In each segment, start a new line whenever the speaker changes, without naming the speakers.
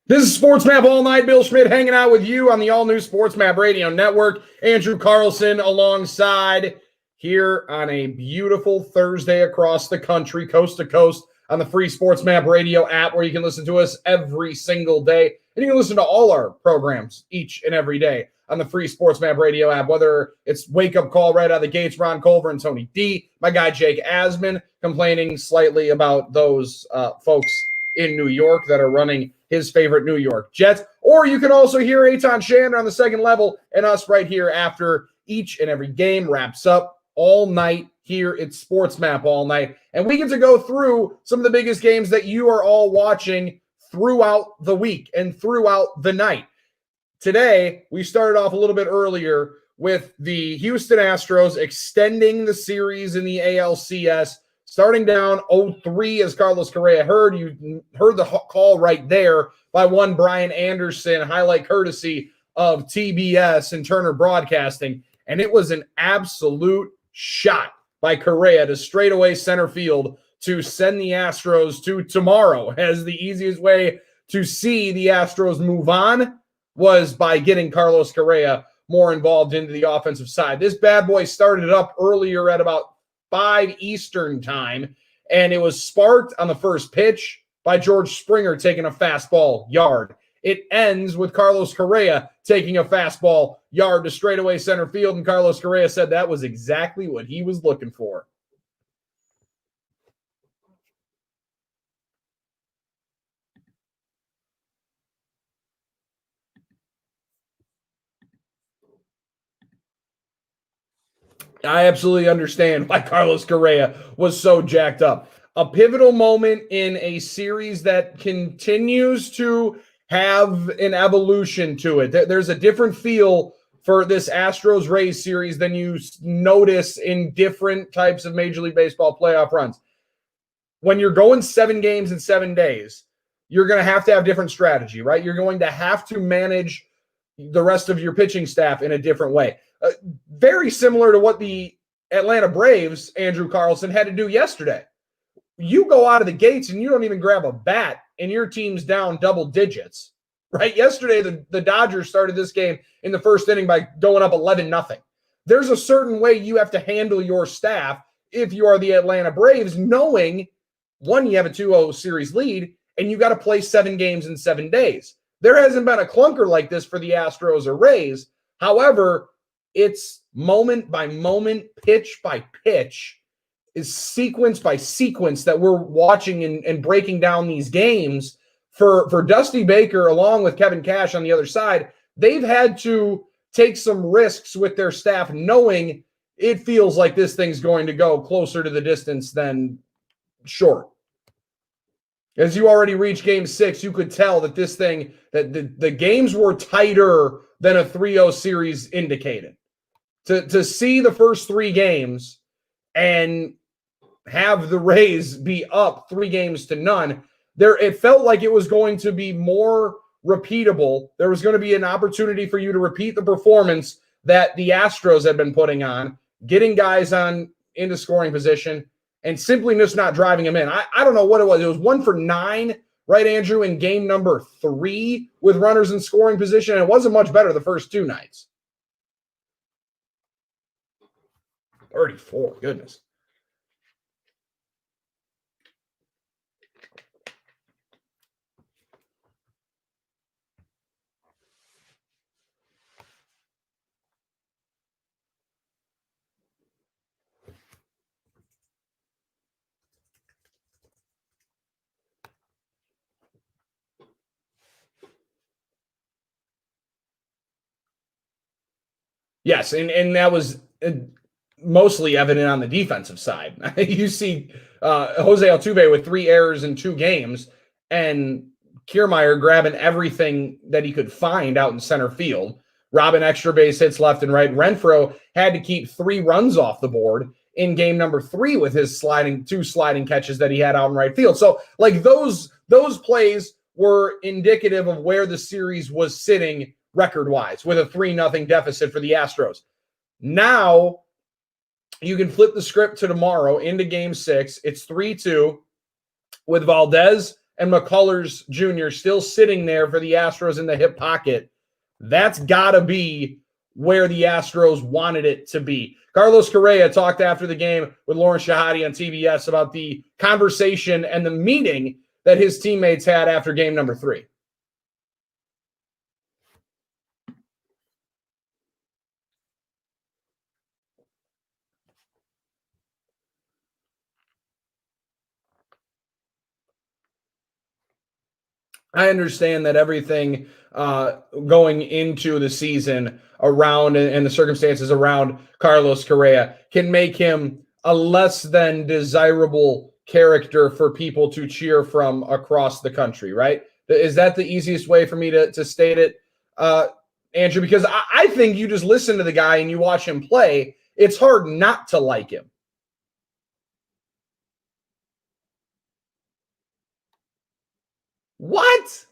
This is Sports Map All Night. Bill Schmidt hanging out with you on the all-new Sports Map Radio Network. Andrew Carlson alongside here on a beautiful Thursday across the country, coast to coast, on the free Sports Map Radio app where you can listen to us every single day. And you can listen to all our programs each and every day on the free Sports Map Radio app, whether it's Wake Up Call right out of the gates, Ron Culver and Tony D, my guy Jake Asman complaining slightly about those folks in New York that are running his favorite New York Jets. Or you can also hear Eitan Shander on the second level and us right here after each and every game wraps up all night here at Sports Map All Night. And we get to go through some of the biggest games that you are all watching throughout the week and throughout the night. Today, we started off a little bit earlier with the Houston Astros extending the series in the ALCS, starting down 0-3 as Carlos Correa heard. You heard the call right there by one Brian Anderson, highlight courtesy of TBS and Turner Broadcasting. And it was an absolute shot by Correa to straightaway center field to send the Astros to tomorrow, as the easiest way to see the Astros move on was by getting Carlos Correa more involved into the offensive side. This bad boy started up earlier at about 5 Eastern time, and it was sparked on the first pitch by George Springer taking a fastball yard. It ends with Carlos Correa taking a fastball yard to straightaway center field, and Carlos Correa said that was exactly what he was looking for. I absolutely understand why Carlos Correa was so jacked up. A pivotal moment in a series that continues to have an evolution to it. There's a different feel for this Astros-Rays series than you notice in different types of Major League Baseball playoff runs. When you're going 7 games in 7 days, you're going to have different strategy, right? You're going to have to manage the rest of your pitching staff in a different way. Very similar to what the Atlanta Braves, Andrew Carlson, had to do yesterday. You go out of the gates and you don't even grab a bat and your team's down double digits, right? Yesterday, the Dodgers started this game in the first inning by going up 11-0. There's a certain way you have to handle your staff if you are the Atlanta Braves, knowing, one, you have a 2-0 series lead and you got to play 7 games in 7 days. There hasn't been a clunker like this for the Astros or Rays. However, it's moment by moment, pitch by pitch, is sequence by sequence that we're watching and breaking down these games. For Dusty Baker, along with Kevin Cash on the other side, they've had to take some risks with their staff, knowing it feels like this thing's going to go closer to the distance than short. As you already reached game 6, you could tell that this thing, that the games were tighter than a 3-0 series indicated. To see the first 3 games and have the Rays be up 3-0, it felt like it was going to be more repeatable. There was going to be an opportunity for you to repeat the performance that the Astros had been putting on, getting guys into scoring position, and simply just not driving them in. I don't know what it was. It was 1 for 9, right, Andrew, in game number 3 with runners in scoring position, and it wasn't much better the first 2 nights. 34, goodness. Yes, and that was mostly evident on the defensive side. You see Jose Altuve with 3 errors in 2 games, and Kiermaier grabbing everything that he could find out in center field, robbing extra base hits left and right. Renfroe had to keep 3 runs off the board in game number 3 with his 2 sliding catches that he had out in right field. So, like, those plays were indicative of where the series was sitting record-wise, with a 3-0 deficit for the Astros. Now, you can flip the script to tomorrow into game 6. It's 3-2 with Valdez and McCullers Jr. still sitting there for the Astros in the hip pocket, that's got to be where the Astros wanted it to be. Carlos Correa talked after the game with Lauren Shahadi on TBS about the conversation and the meeting that his teammates had after game number 3. I understand that everything going into the season around and the circumstances around Carlos Correa can make him a less than desirable character for people to cheer from across the country, right? Is that the easiest way for me to state it, Andrew? Because I think you just listen to the guy and you watch him play, it's hard not to like him. What?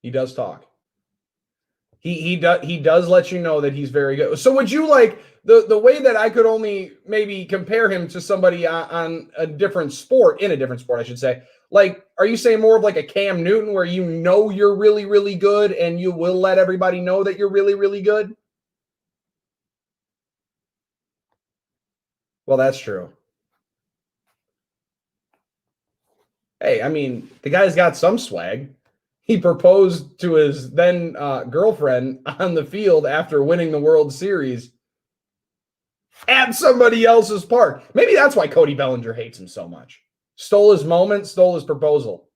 He does talk. He does let you know that he's very good. So would you like the way that I could only maybe compare him to somebody on a different sport, in a different sport, I should say. Like, are you saying more of like a Cam Newton where you know you're really, really good and you will let everybody know that you're really, really good? Well, that's true. Hey, I mean, the guy's got some swag. He proposed to his then girlfriend on the field after winning the World Series at somebody else's park. Maybe that's why Cody Bellinger hates him so much. Stole his moment, stole his proposal.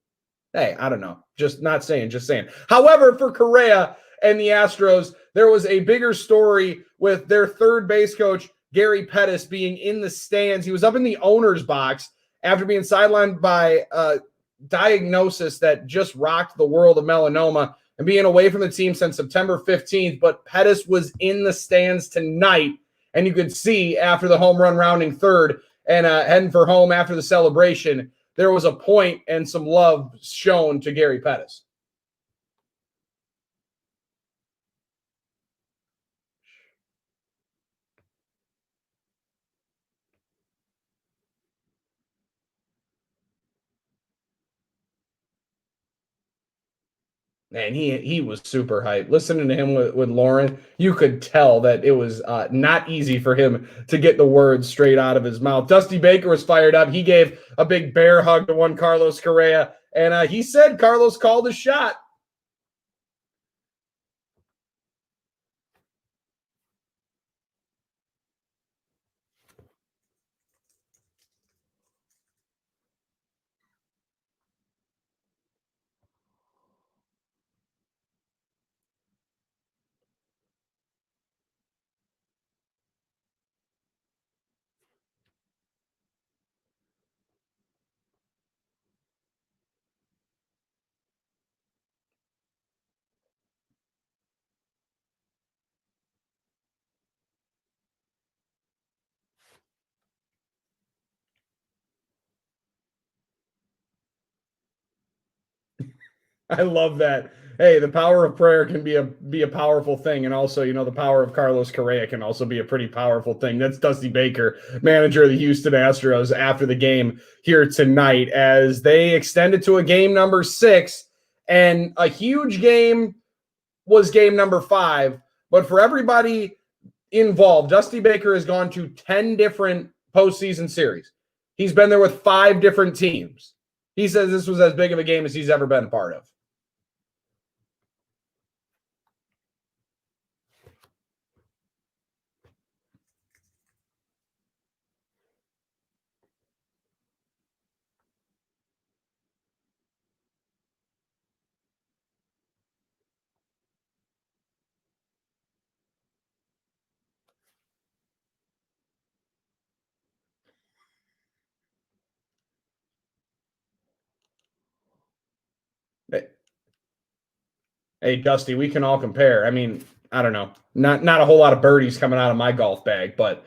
Hey, I don't know. Just not saying, just saying. However, for Correa and the Astros, there was a bigger story with their third base coach, Gary Pettis, being in the stands. He was up in the owner's box after being sidelined by a diagnosis that just rocked the world of melanoma and being away from the team since September 15th. But Pettis was in the stands tonight, and you could see after the home run rounding third and heading for home after the celebration, there was a point and some love shown to Gary Pettis. Man, he was super hyped. Listening to him with Lauren, you could tell that it was not easy for him to get the words straight out of his mouth. Dusty Baker was fired up. He gave a big bear hug to one Carlos Correa, and he said Carlos called his shot. I love that. Hey, the power of prayer can be a powerful thing, and also, the power of Carlos Correa can also be a pretty powerful thing. That's Dusty Baker, manager of the Houston Astros, after the game here tonight, as they extended to a game number 6, and a huge game was game number 5. But for everybody involved, Dusty Baker has gone to 10 different postseason series. He's been there with 5 different teams. He says this was as big of a game as he's ever been a part of. Hey, Dusty, we can all compare. I mean, I don't know, not a whole lot of birdies coming out of my golf bag, but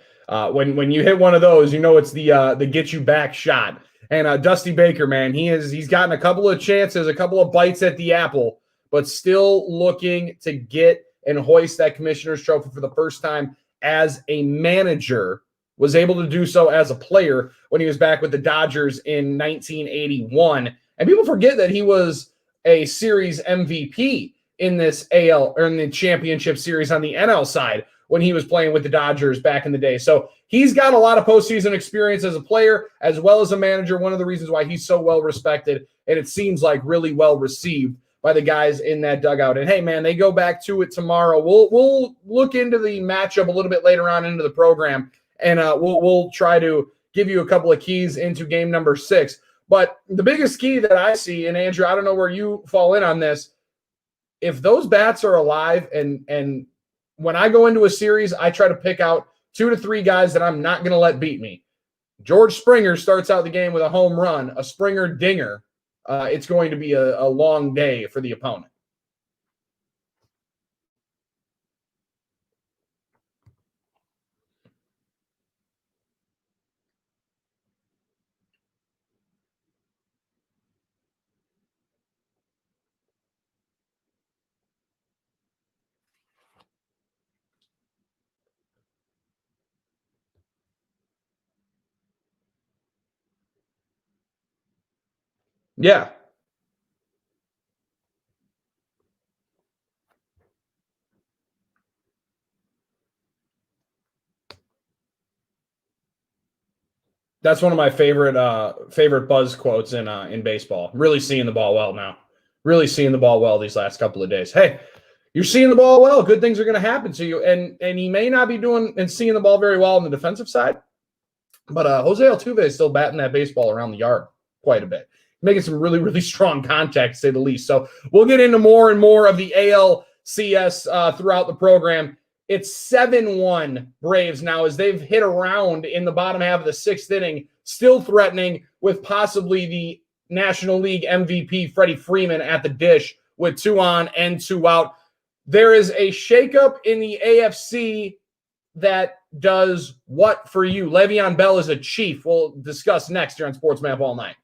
when you hit one of those, it's the get you back shot, And Dusty Baker, man, he's gotten a couple of chances, a couple of bites at the apple, but still looking to get and hoist that commissioner's trophy for the first time as a manager. Was able to do so as a player when he was back with the Dodgers in 1981. And people forget that he was a series MVP in this AL or in the championship series on the NL side when he was playing with the Dodgers back in the day. So he's got a lot of postseason experience as a player as well as a manager. One of the reasons why he's so well respected, and it seems like really well received by the guys in that dugout. And hey, man, they go back to it tomorrow. We'll look into the matchup a little bit later on into the program, and we'll try to give you a couple of keys into game number 6. But the biggest key that I see, and Andrew, I don't know where you fall in on this, if those bats are alive, and when I go into a series, I try to pick out 2 to 3 guys that I'm not going to let beat me. George Springer starts out the game with a home run, a Springer dinger. It's going to be a long day for the opponent. Yeah, that's one of my favorite buzz quotes in baseball. Really seeing the ball well now. Really seeing the ball well these last couple of days. Hey, you're seeing the ball well. Good things are going to happen to you. And he may not be doing and seeing the ball very well on the defensive side, but Jose Altuve is still batting that baseball around the yard quite a bit, making some really, really strong contact, to say the least. So we'll get into more and more of the ALCS throughout the program. It's 7-1 Braves now as they've hit around in the bottom half of the 6th inning, still threatening with possibly the National League MVP Freddie Freeman at the dish with 2 on and 2 out. There is a shakeup in the AFC that does what for you? Le'Veon Bell is a Chief. We'll discuss next here on Sports Map All Night.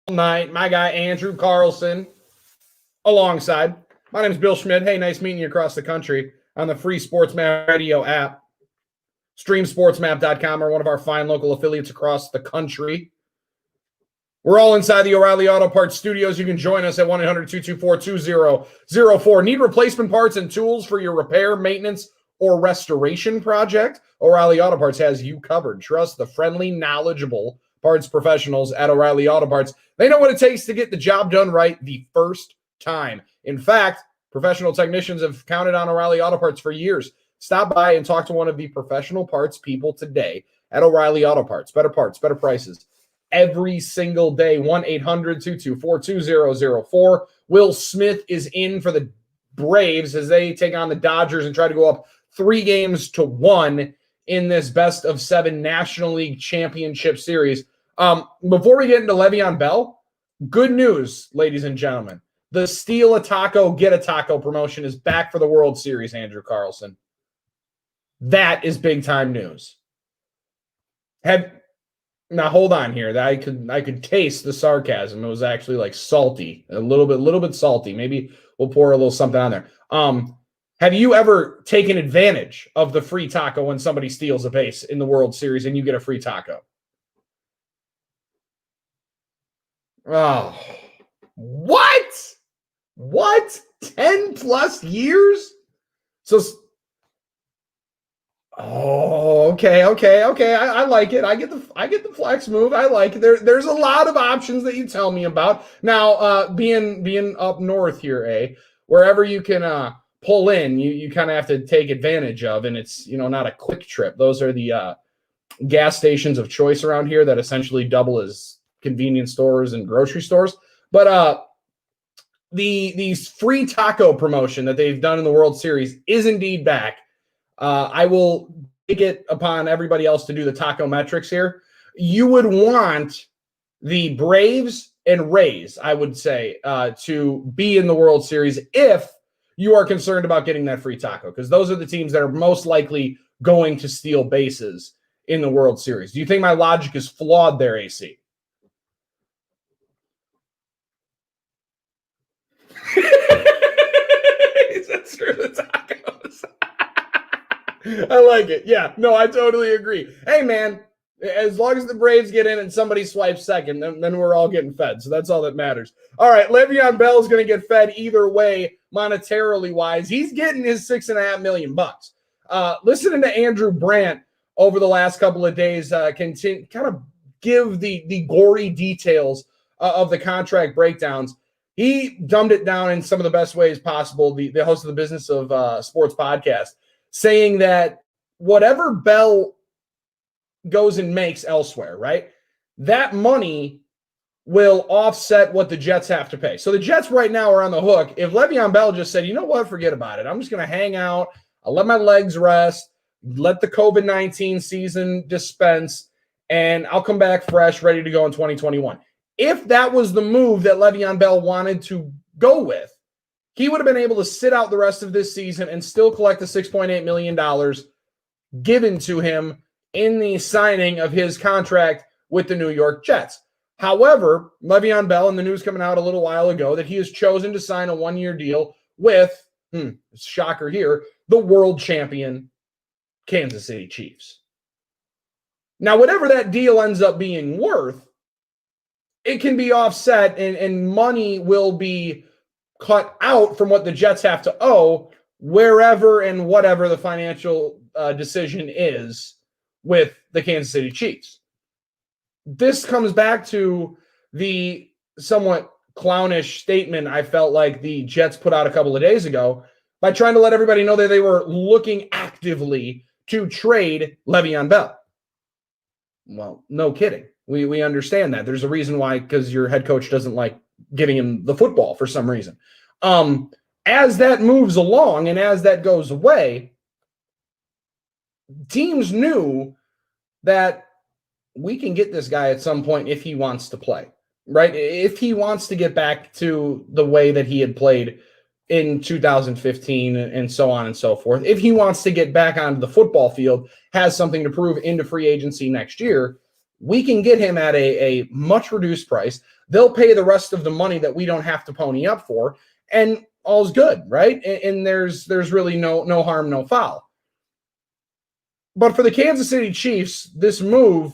night. My guy, Andrew Carlson, alongside. My name is Bill Schmidt. Hey, nice meeting you across the country on the free SportsMap radio app. StreamSportsMap.com are one of our fine local affiliates across the country. We're all inside the O'Reilly Auto Parts studios. You can join us at 1-800-224-2004. Need replacement parts and tools for your repair, maintenance, or restoration project? O'Reilly Auto Parts has you covered. Trust the friendly, knowledgeable parts professionals at O'Reilly Auto Parts. They know what it takes to get the job done right the first time. In fact, professional technicians have counted on O'Reilly Auto Parts for years. Stop by and talk to one of the professional parts people today at O'Reilly Auto Parts. Better parts, better prices every single day. 1-800-224-2004. Will Smith is in for the Braves as they take on the Dodgers and try to go up 3-1 in this best of 7 National League Championship Series. Before we get into Le'Veon Bell, good news, ladies and gentlemen. The Steal a Taco, Get a Taco promotion is back for the World Series, Andrew Carlson. That is big time news. Now hold on here. I could taste the sarcasm. It was actually like salty, a little bit salty. Maybe we'll pour a little something on there. Have you ever taken advantage of the free taco when somebody steals a base in the World Series and you get a free taco? Oh, what? 10 plus years? Okay. I like it. I get the flex move. I like it. There's a lot of options that you tell me about. Now, being up north here, wherever you can pull in, you kind of have to take advantage of, and it's not a quick trip. Those are the gas stations of choice around here that essentially double as convenience stores and grocery stores. But the free taco promotion that they've done in the World Series is indeed back. I will take it upon everybody else to do the taco metrics here. You would want the Braves and Rays, I would say, to be in the World Series if you are concerned about getting that free taco, because those are the teams that are most likely going to steal bases in the World Series. Do you think my logic is flawed there, AC? That's true. The tacos. I like it. Yeah, no, I totally agree. Hey, man, as long as the Braves get in and somebody swipes second, then we're all getting fed. So that's all that matters. All right, Le'Veon Bell is going to get fed either way, monetarily wise. He's getting his $6.5 million. Listening to Andrew Brandt over the last couple of days kind of give the gory details of the contract breakdowns. He dumbed it down in some of the best ways possible. The host of the Business of Sports podcast, saying that whatever Bell goes and makes elsewhere, right, that money will offset what the Jets have to pay. So the Jets right now are on the hook. If Le'Veon Bell just said, you know what, forget about it. I'm just going to hang out. I'll let my legs rest, let the COVID-19 season dispense, and I'll come back fresh, ready to go in 2021. If that was the move that Le'Veon Bell wanted to go with, he would have been able to sit out the rest of this season and still collect the $6.8 million given to him in the signing of his contract with the New York Jets. However, Le'Veon Bell, and the news coming out a little while ago, that he has chosen to sign a 1-year deal with, shocker here, the world champion Kansas City Chiefs. Now, whatever that deal ends up being worth, it can be offset and money will be cut out from what the Jets have to owe wherever and whatever the financial decision is with the Kansas City Chiefs. This comes back to the somewhat clownish statement I felt like the Jets put out a couple of days ago by trying to let everybody know that they were looking actively to trade Le'Veon Bell. Well, no kidding. We understand that. There's a reason why, because your head coach doesn't like giving him the football for some reason. As that moves along and as that goes away, teams knew that we can get this guy at some point if he wants to play, right? If he wants to get back to the way that he had played in 2015 and so on and so forth. If he wants to get back onto the football field, has something to prove into free agency next year, we can get him at a much reduced price. they'll pay the rest of the money that we don't have to pony up for, and all's good, right? And there's really no harm, no foul. But for the Kansas City Chiefs, this move,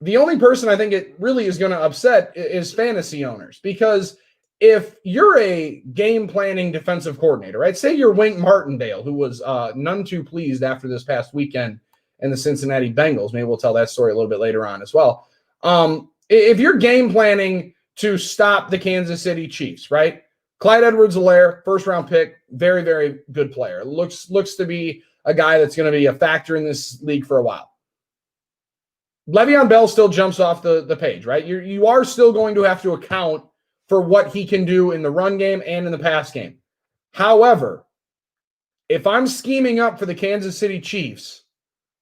the only person I think it really is going to upset is fantasy owners, because if you're a game planning defensive coordinator, right? Say you're Wink Martindale, who was none too pleased after this past weekend in the Cincinnati Bengals. Maybe we'll tell that story a little bit later on as well. If you're game planning to stop the Kansas City Chiefs, right? Clyde Edwards-Helaire, first-round pick, very, very good player. Looks to be a guy that's going to be a factor in this league for a while. Le'Veon Bell still jumps off the page, right? You are still going to have to account for what he can do in the run game and in the pass game. However, if I'm scheming up for the Kansas City Chiefs,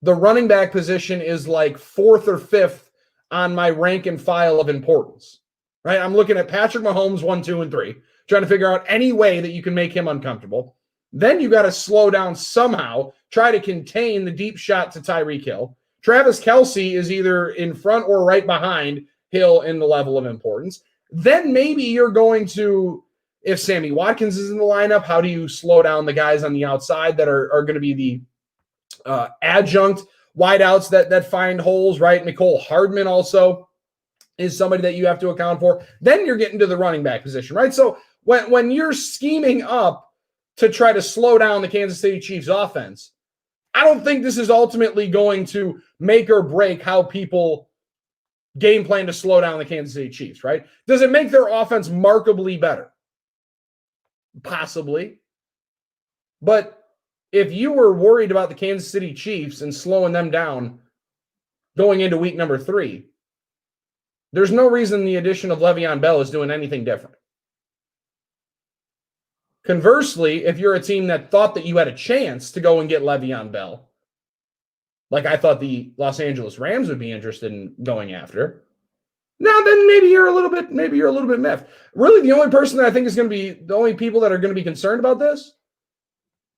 the running back position is like 4th or 5th on my rank and file of importance, right? I'm looking at Patrick Mahomes 1, 2, and 3, trying to figure out any way that you can make him uncomfortable. Then you got to slow down somehow, try to contain the deep shot to Tyreek Hill. Travis Kelce is either in front or right behind Hill in the level of importance. Then maybe you're going to, if Sammy Watkins is in the lineup, how do you slow down the guys on the outside that are going to be the adjunct wideouts that find holes, right? Nicole Hardman also is somebody that you have to account for. Then you're getting to the running back position, right? So when you're scheming up to try to slow down the Kansas City Chiefs offense, I don't think this is ultimately going to make or break how people game plan to slow down the Kansas City Chiefs, right? Does it make their offense markedly better? Possibly. But if you were worried about the Kansas City Chiefs and slowing them down going into week number 3, there's no reason the addition of Le'Veon Bell is doing anything different. Conversely, if you're a team that thought that you had a chance to go and get Le'Veon Bell, like I thought the Los Angeles Rams would be interested in going after, now then maybe you're a little bit miffed. Really, the only person that I think is going to be the only people that are going to be concerned about this,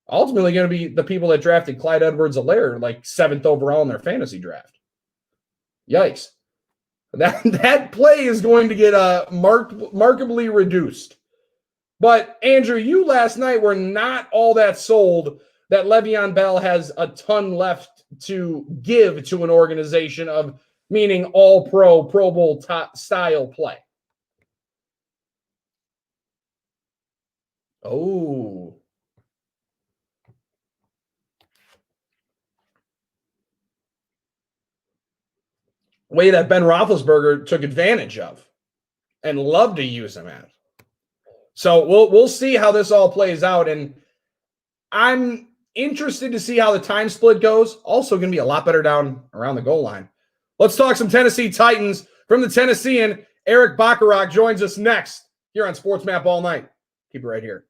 ultimately going to be the people that drafted Clyde Edwards-Helaire like 7th overall in their fantasy draft. Yikes. That play is going to get markedly reduced. But, Andrew, you last night were not all that sold that Le'Veon Bell has a ton left to give to an organization of meaning all-pro, Pro Bowl style play. Oh. Way that Ben Roethlisberger took advantage of and loved to use him at. So we'll see how this all plays out, and I'm interested to see how the time split goes. Also going to be a lot better down around the goal line. Let's talk some Tennessee Titans. From the Tennessean, Eric Bacharach joins us next here on Sports Map All Night. Keep it right here.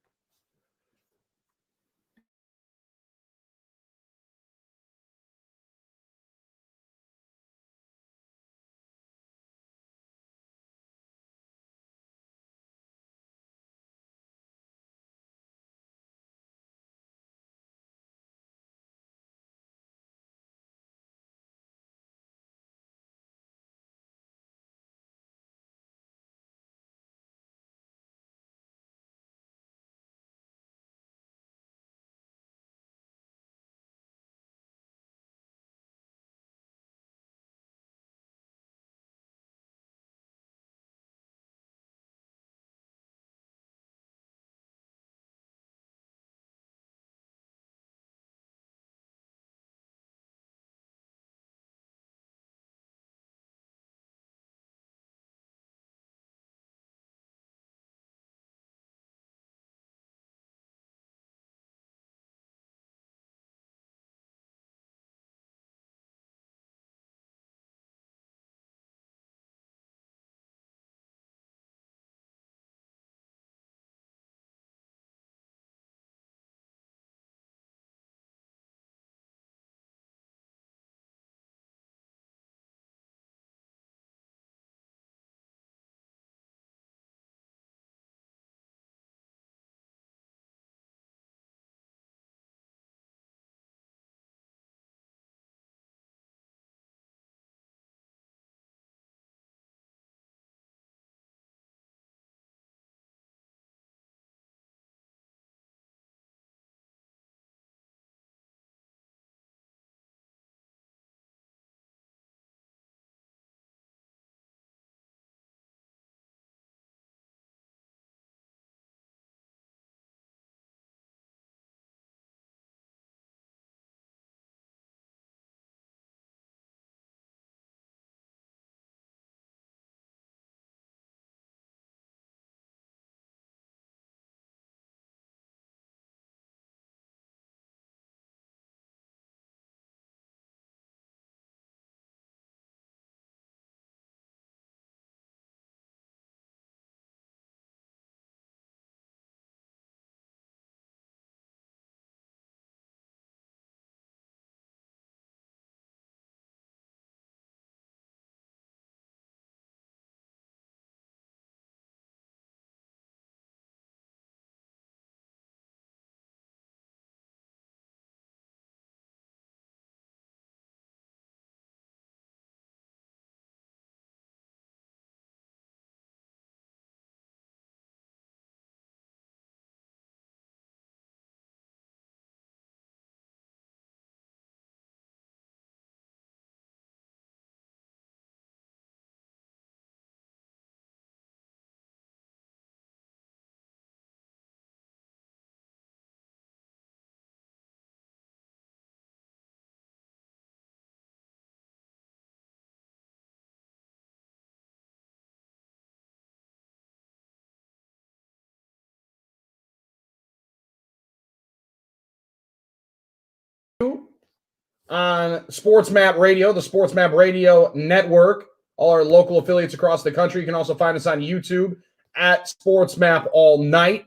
on SportsMap Radio, the SportsMap Radio Network, all our local affiliates across the country. You can also find us on YouTube at SportsMap All Night,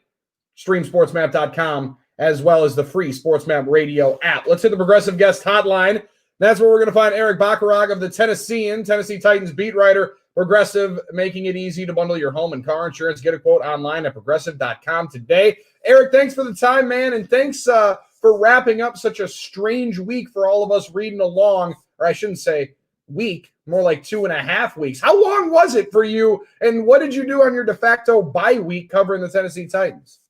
streamsportsmap.com, as well as the free SportsMap Radio app. Let's hit the Progressive Guest Hotline. That's where we're going to find Eric Bacharach of the Tennessean, Tennessee Titans beat writer. Progressive, making it easy to bundle your home and car insurance. Get a quote online at progressive.com today. Eric, thanks for the time, man, and thanks for wrapping up such a strange week for all of us reading along, or I shouldn't say week, more like 2.5 weeks. How long was it for you, and what did you do on your de facto bye week covering the Tennessee Titans?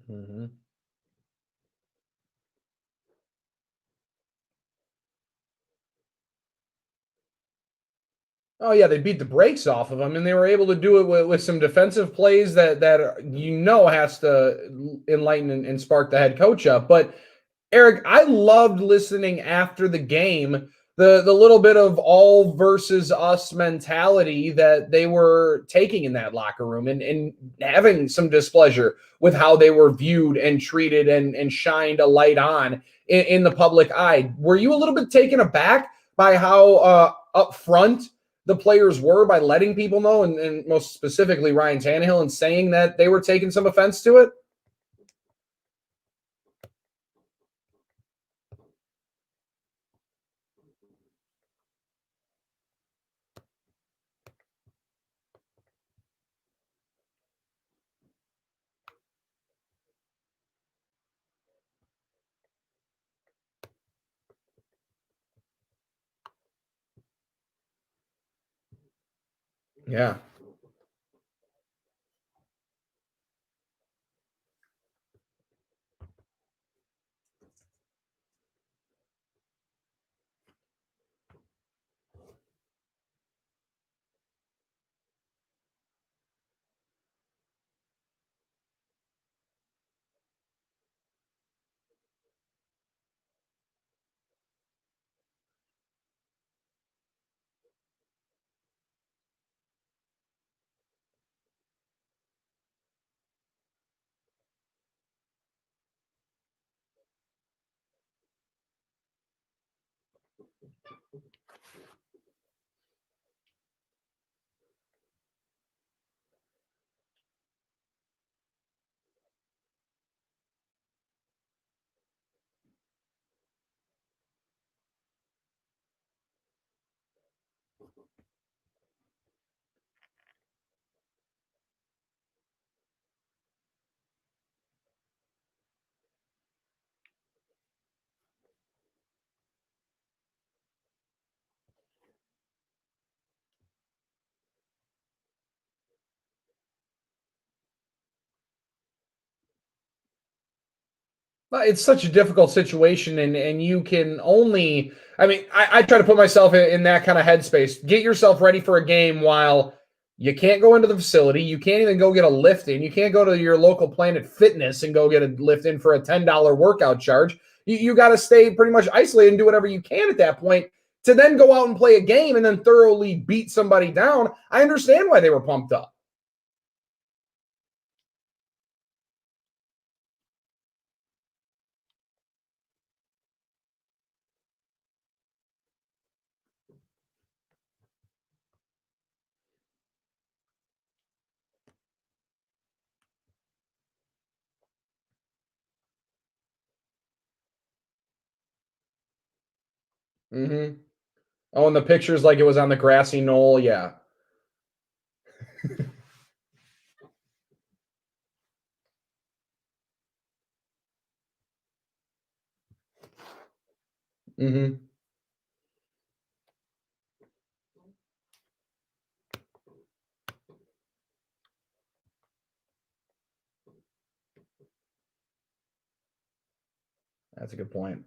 Mm-hmm. Oh yeah, they beat the brakes off of them, and they were able to do it with some defensive plays that has to enlighten and spark the head coach up. But Eric, I loved listening after the game, the little bit of all versus us mentality that they were taking in that locker room, and having some displeasure with how they were viewed and treated and shined a light on in the public eye. Were you a little bit taken aback by how upfront the players were by letting people know, and most specifically Ryan Tannehill, and saying that they were taking some offense to it? Yeah. Well, it's such a difficult situation, and you can only. I mean, I try to put myself in that kind of headspace. Get yourself ready for a game while You can't go into the facility. You can't even go get a lift in. You can't go to your local Planet Fitness and go get a lift in for a $10 workout charge. You got to stay pretty much isolated and do whatever you can at that point to then go out and play a game and then thoroughly beat somebody down. I understand why they were pumped up. Mm-hmm. Oh, and the pictures like it was on the grassy knoll. Yeah. Mm-hmm. That's a good point.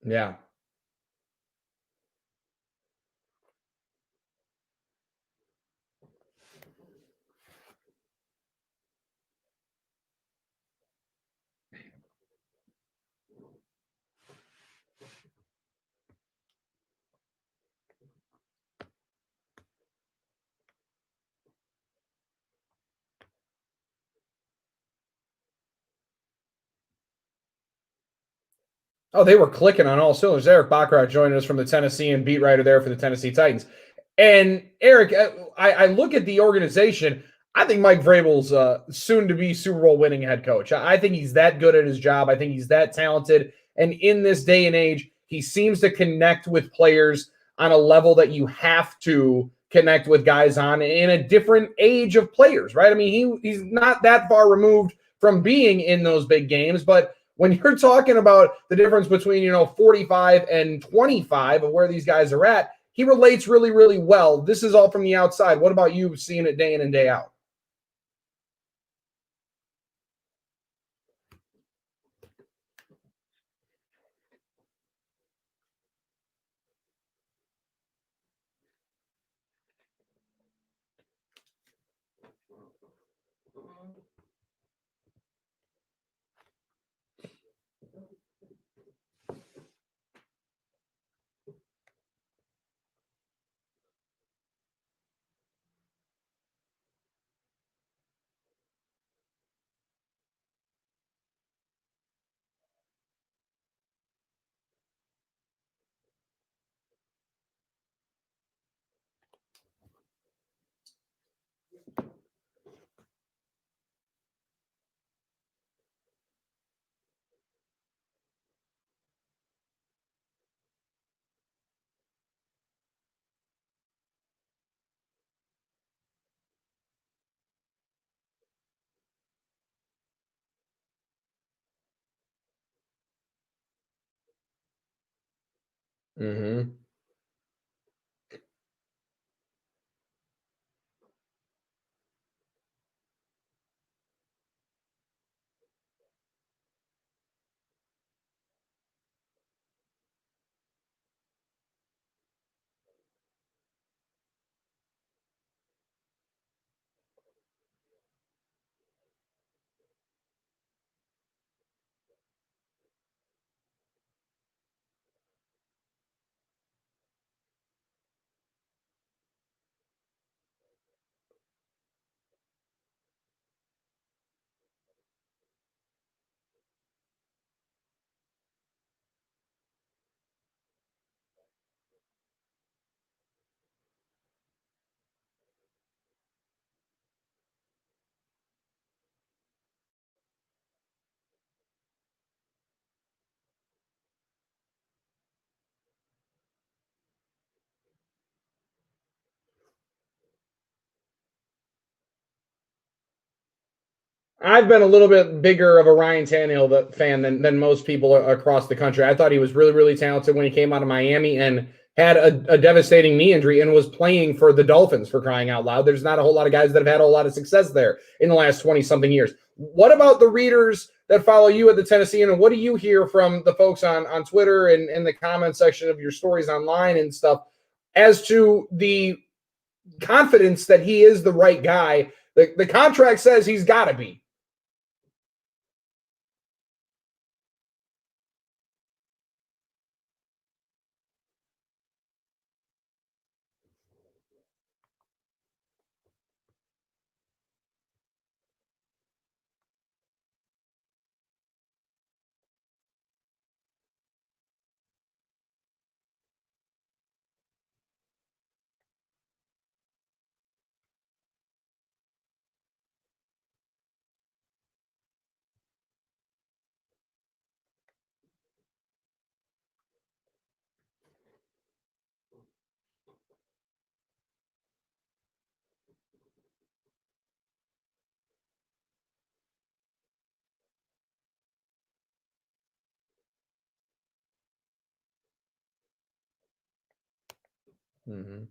Yeah. Oh, they were clicking on all cylinders. Eric Baccarat joining us from the Tennessee and beat writer there for the Tennessee Titans. And Eric, I look at the organization. I think Mike Vrabel's soon to be Super Bowl winning head coach. I think he's that good at his job. I think he's that talented. And in this day and age, he seems to connect with players on a level that you have to connect with guys on in a different age of players, right? I mean, he's not that far removed from being in those big games, but when you're talking about the difference between 45 and 25 of where these guys are at, he relates really, really well. This is all from the outside. What about you seeing it day in and day out? Mm-hmm. I've been a little bit bigger of a Ryan Tannehill fan than most people across the country. I thought he was really, really talented when he came out of Miami and had a devastating knee injury and was playing for the Dolphins, for crying out loud. There's not a whole lot of guys that have had a lot of success there in the last 20 something years. What about the readers that follow you at the Tennessean, and what do you hear from the folks on Twitter and in the comment section of your stories online and stuff as to the confidence that he is the right guy? The contract says he's got to be. Mm-hmm.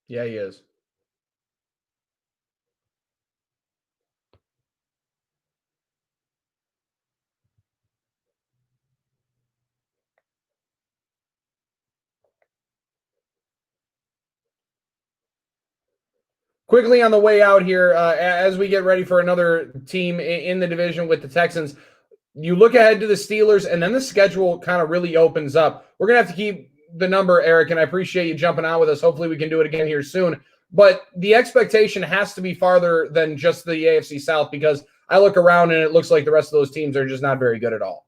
Yeah, he is. Quickly on the way out here, as we get ready for another team in the division with the Texans, you look ahead to the Steelers, and then the schedule kind of really opens up. We're going to have to keep the number, Eric, and I appreciate you jumping out with us. Hopefully we can do it again here soon. But the expectation has to be farther than just the AFC South, because I look around and it looks like the rest of those teams are just not very good at all.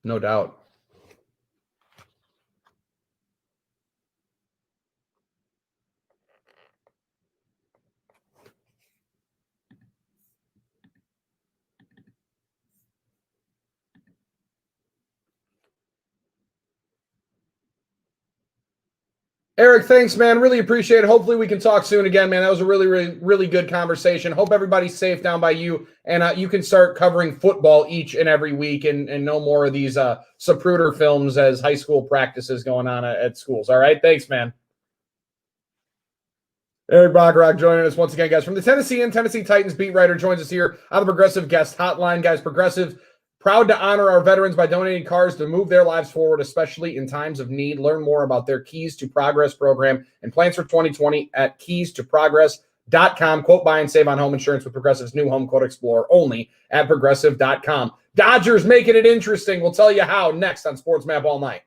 No doubt. Eric, thanks, man. Really appreciate it. Hopefully, we can talk soon again, man. That was a really, really, really good conversation. Hope everybody's safe down by you, and you can start covering football each and every week, and no more of these Zapruder films as high school practices going on at schools. All right, thanks, man. Eric Bacharach joining us once again, guys, from the Tennessee and Tennessee Titans beat writer joins us here on the Progressive Guest Hotline, guys. Progressive, proud to honor our veterans by donating cars to move their lives forward, especially in times of need. Learn more about their Keys to Progress program and plans for 2020 at keystoprogress.com. Quote, buy and save on home insurance with Progressive's new Home Quote Explorer only at progressive.com. Dodgers making it interesting. We'll tell you how next on Sports Map All Night.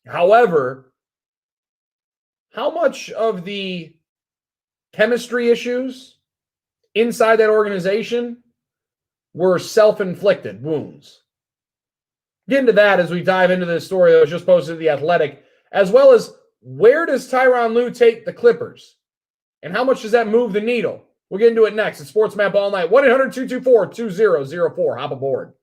However, how much of the chemistry issues inside that organization were self-inflicted wounds? Get into that as we dive into this story that was just posted to The Athletic, as well as where does Tyronn Lue take the Clippers? And how much does that move the needle? We'll get into it next. It's Sports Map All Night. 1-800-224-2004. Hop aboard.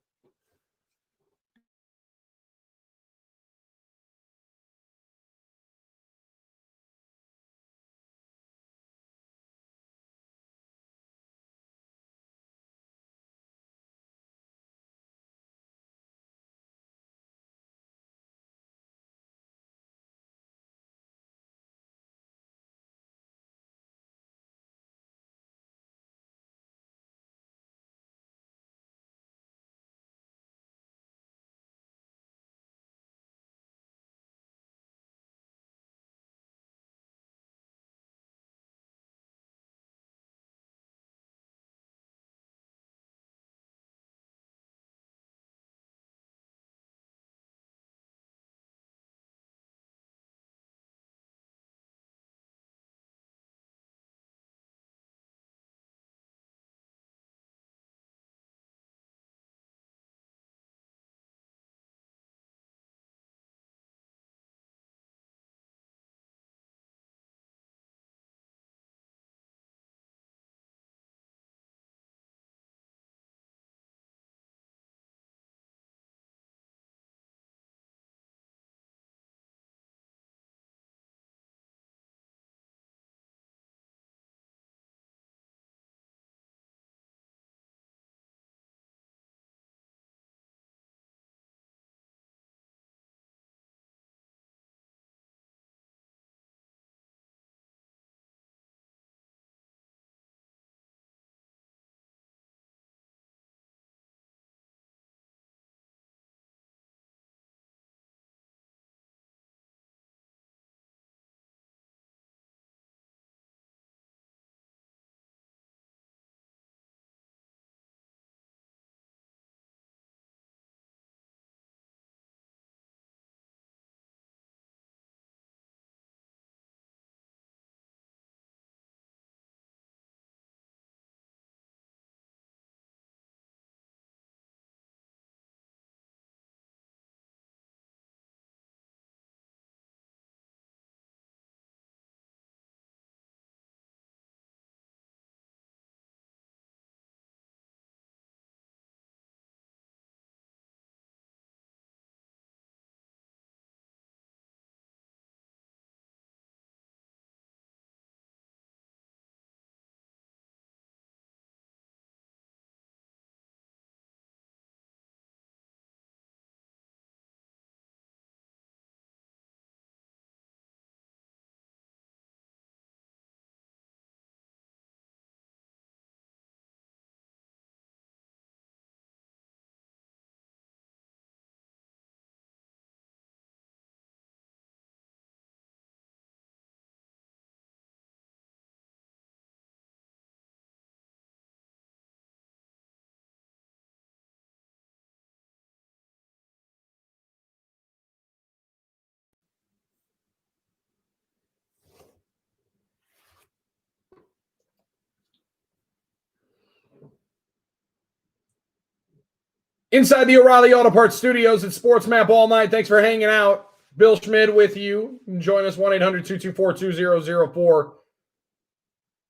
Inside the O'Reilly Auto Parts Studios at Sports Map All Night. Thanks for hanging out. Bill Schmid with you. Join us 1-800-224-2004.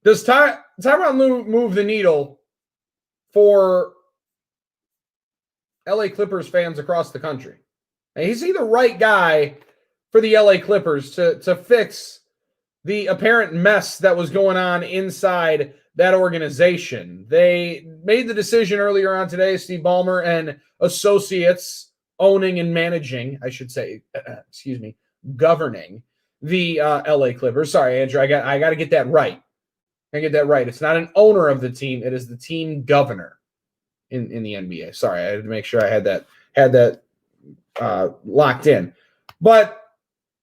Does Tyronn Lue move the needle for LA Clippers fans across the country? And is he the right guy for the LA Clippers to fix the apparent mess that was going on inside that organization? They made the decision earlier on today, Steve Ballmer and associates owning and managing, I should say, governing the LA Clippers. Sorry, Andrew, I got to get that right. I get that right. It's not an owner of the team; it is the team governor in the NBA. Sorry, I had to make sure I had that locked in. But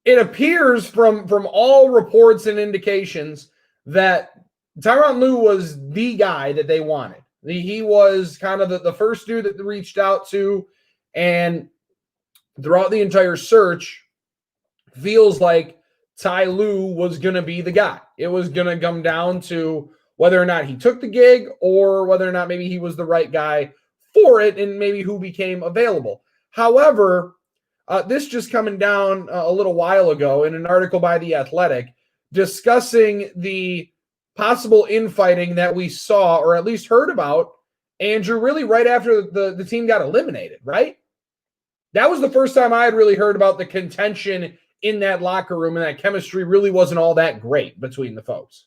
it appears from all reports and indications that Tyronn Lue was the guy that they wanted. He was kind of the first dude that they reached out to, and throughout the entire search, feels like Ty Lue was going to be the guy. It was going to come down to whether or not he took the gig or whether or not maybe he was the right guy for it and maybe who became available. However, this just coming down a little while ago in an article by The Athletic discussing the possible infighting that we saw or at least heard about, Andrew, really right after the team got eliminated, right? That was the first time I had really heard about the contention in that locker room, and that chemistry really wasn't all that great between the folks.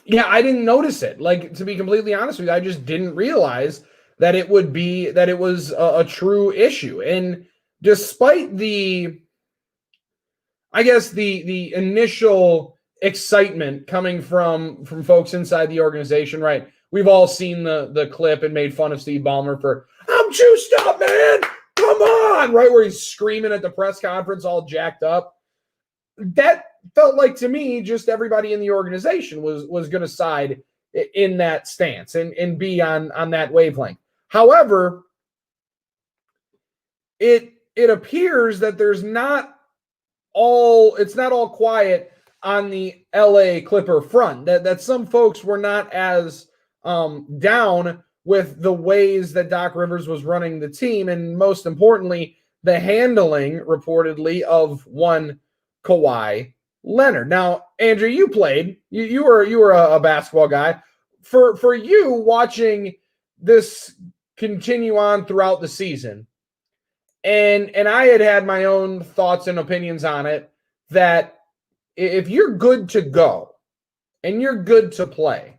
Yeah, I didn't notice it. Like, to be completely honest with you, I just didn't realize that it was a true issue. And despite the initial excitement coming from folks inside the organization, right? We've all seen the clip and made fun of Steve Ballmer for, I'm juiced up, man. Come on, right? Where he's screaming at the press conference all jacked up. That felt like, to me, just everybody in the organization was going to side in that stance and be on that wavelength. However, it appears that it's not all quiet on the LA Clipper front, that some folks were not as down with the ways that Doc Rivers was running the team, and most importantly, the handling reportedly of one Kawhi Leonard. Now, Andrew, you played. You were a basketball guy. For you, watching this continue on throughout the season, and I had my own thoughts and opinions on it, that if you're good to go and you're good to play,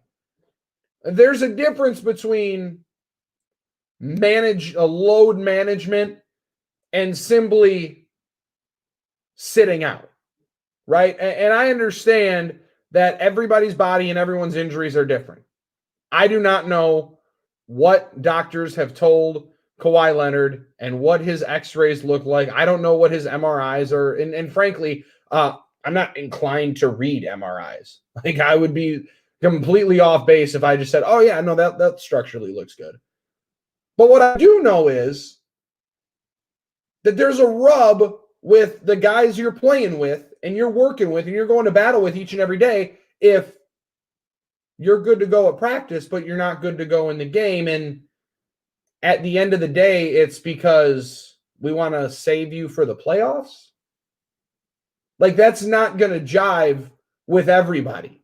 there's a difference between load management and simply sitting out, right? And I understand that everybody's body and everyone's injuries are different. I do not know what doctors have told Kawhi Leonard and what his x-rays look like. I don't know what his MRIs are. And frankly, I'm not inclined to read MRIs. Like, I would be completely off base if I just said, oh yeah, no, that structurally looks good. But what I do know is that there's a rub with the guys you're playing with and you're working with and you're going to battle with each and every day if you're good to go at practice, but you're not good to go in the game. And at the end of the day, it's because we want to save you for the playoffs. Like, that's not going to jive with everybody.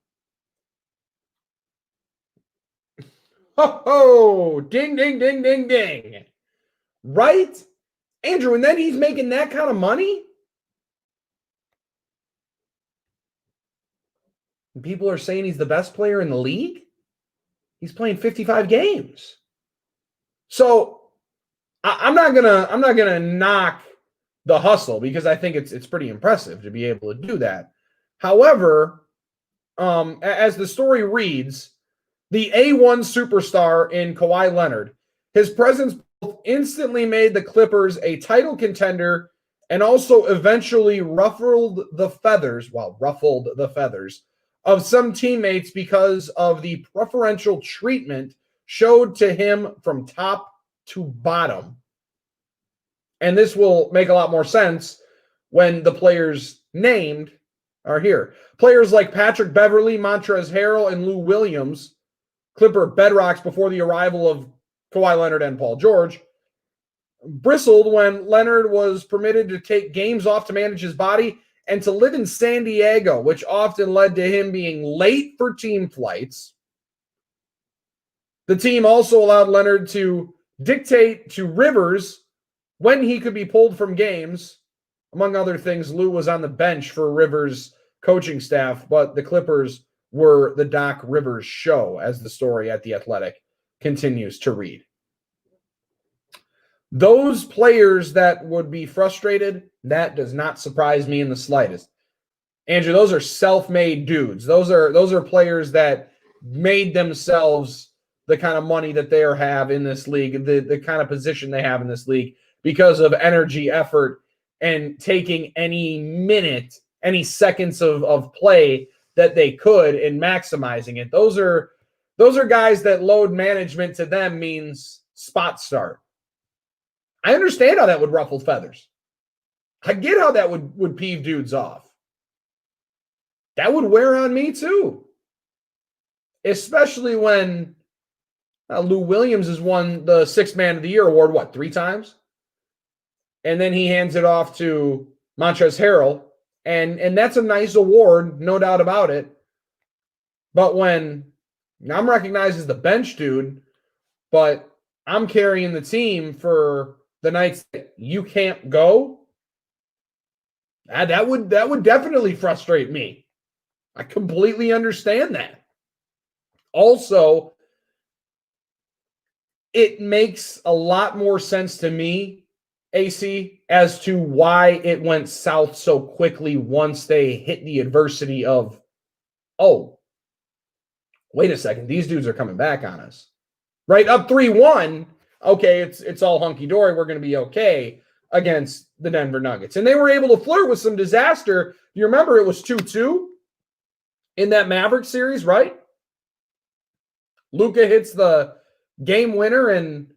Oh, ding, ding, ding, ding, ding. Right? Andrew, and then he's making that kind of money? And people are saying he's the best player in the league? He's playing 55 games. So I'm not gonna knock the hustle, because I think it's pretty impressive to be able to do that. However, as the story reads, the A1 superstar in Kawhi Leonard, his presence instantly made the Clippers a title contender and also eventually ruffled the feathers of some teammates because of the preferential treatment showed to him from top to bottom. And this will make a lot more sense when the players named are here. Players like Patrick Beverley, Montrezl Harrell, and Lou Williams, Clipper bedrocks before the arrival of Kawhi Leonard and Paul George, bristled when Leonard was permitted to take games off to manage his body and to live in San Diego, which often led to him being late for team flights. The team also allowed Leonard to dictate to Rivers when he could be pulled from games. Among other things, Lou was on the bench for Rivers' coaching staff, but the Clippers were the Doc Rivers show, as the story at The Athletic continues to read. Those players that would be frustrated, that does not surprise me in the slightest. Andrew, those are self-made dudes. Those are players that made themselves the kind of money that they have in this league, the kind of position they have in this league because of energy, effort, and taking any minute, any seconds of play that they could and maximizing it. Those are guys that load management to them means spot start. I understand how that would ruffle feathers. I get how that would peeve dudes off. That would wear on me too. Especially when Lou Williams has won the Sixth Man of the Year award, 3 times? And then he hands it off to Montrezl Harrell. And that's a nice award, no doubt about it. But when I'm recognized as the bench dude, but I'm carrying the team for the nights that you can't go, that would definitely frustrate me. I completely understand that. Also, it makes a lot more sense to me, AC, as to why it went south so quickly once they hit the adversity of, oh, wait a second, these dudes are coming back on us. Right? Up 3-1, okay, it's all hunky-dory, we're going to be okay against the Denver Nuggets. And they were able to flirt with some disaster. You remember it was 2-2 in that Mavericks series, right? Luka hits the game winner, and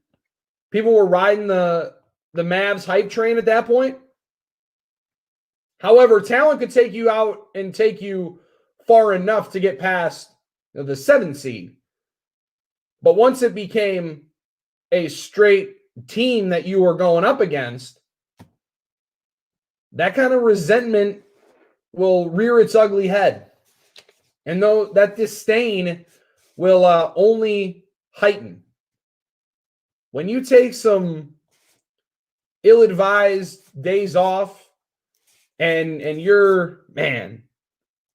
people were riding the Mavs hype train at that point. However, talent could take you out and take you far enough to get past the 7 seed. But once it became a straight team that you were going up against, that kind of resentment will rear its ugly head. And though that disdain will only heighten. When you take some ill-advised days off and you're, man,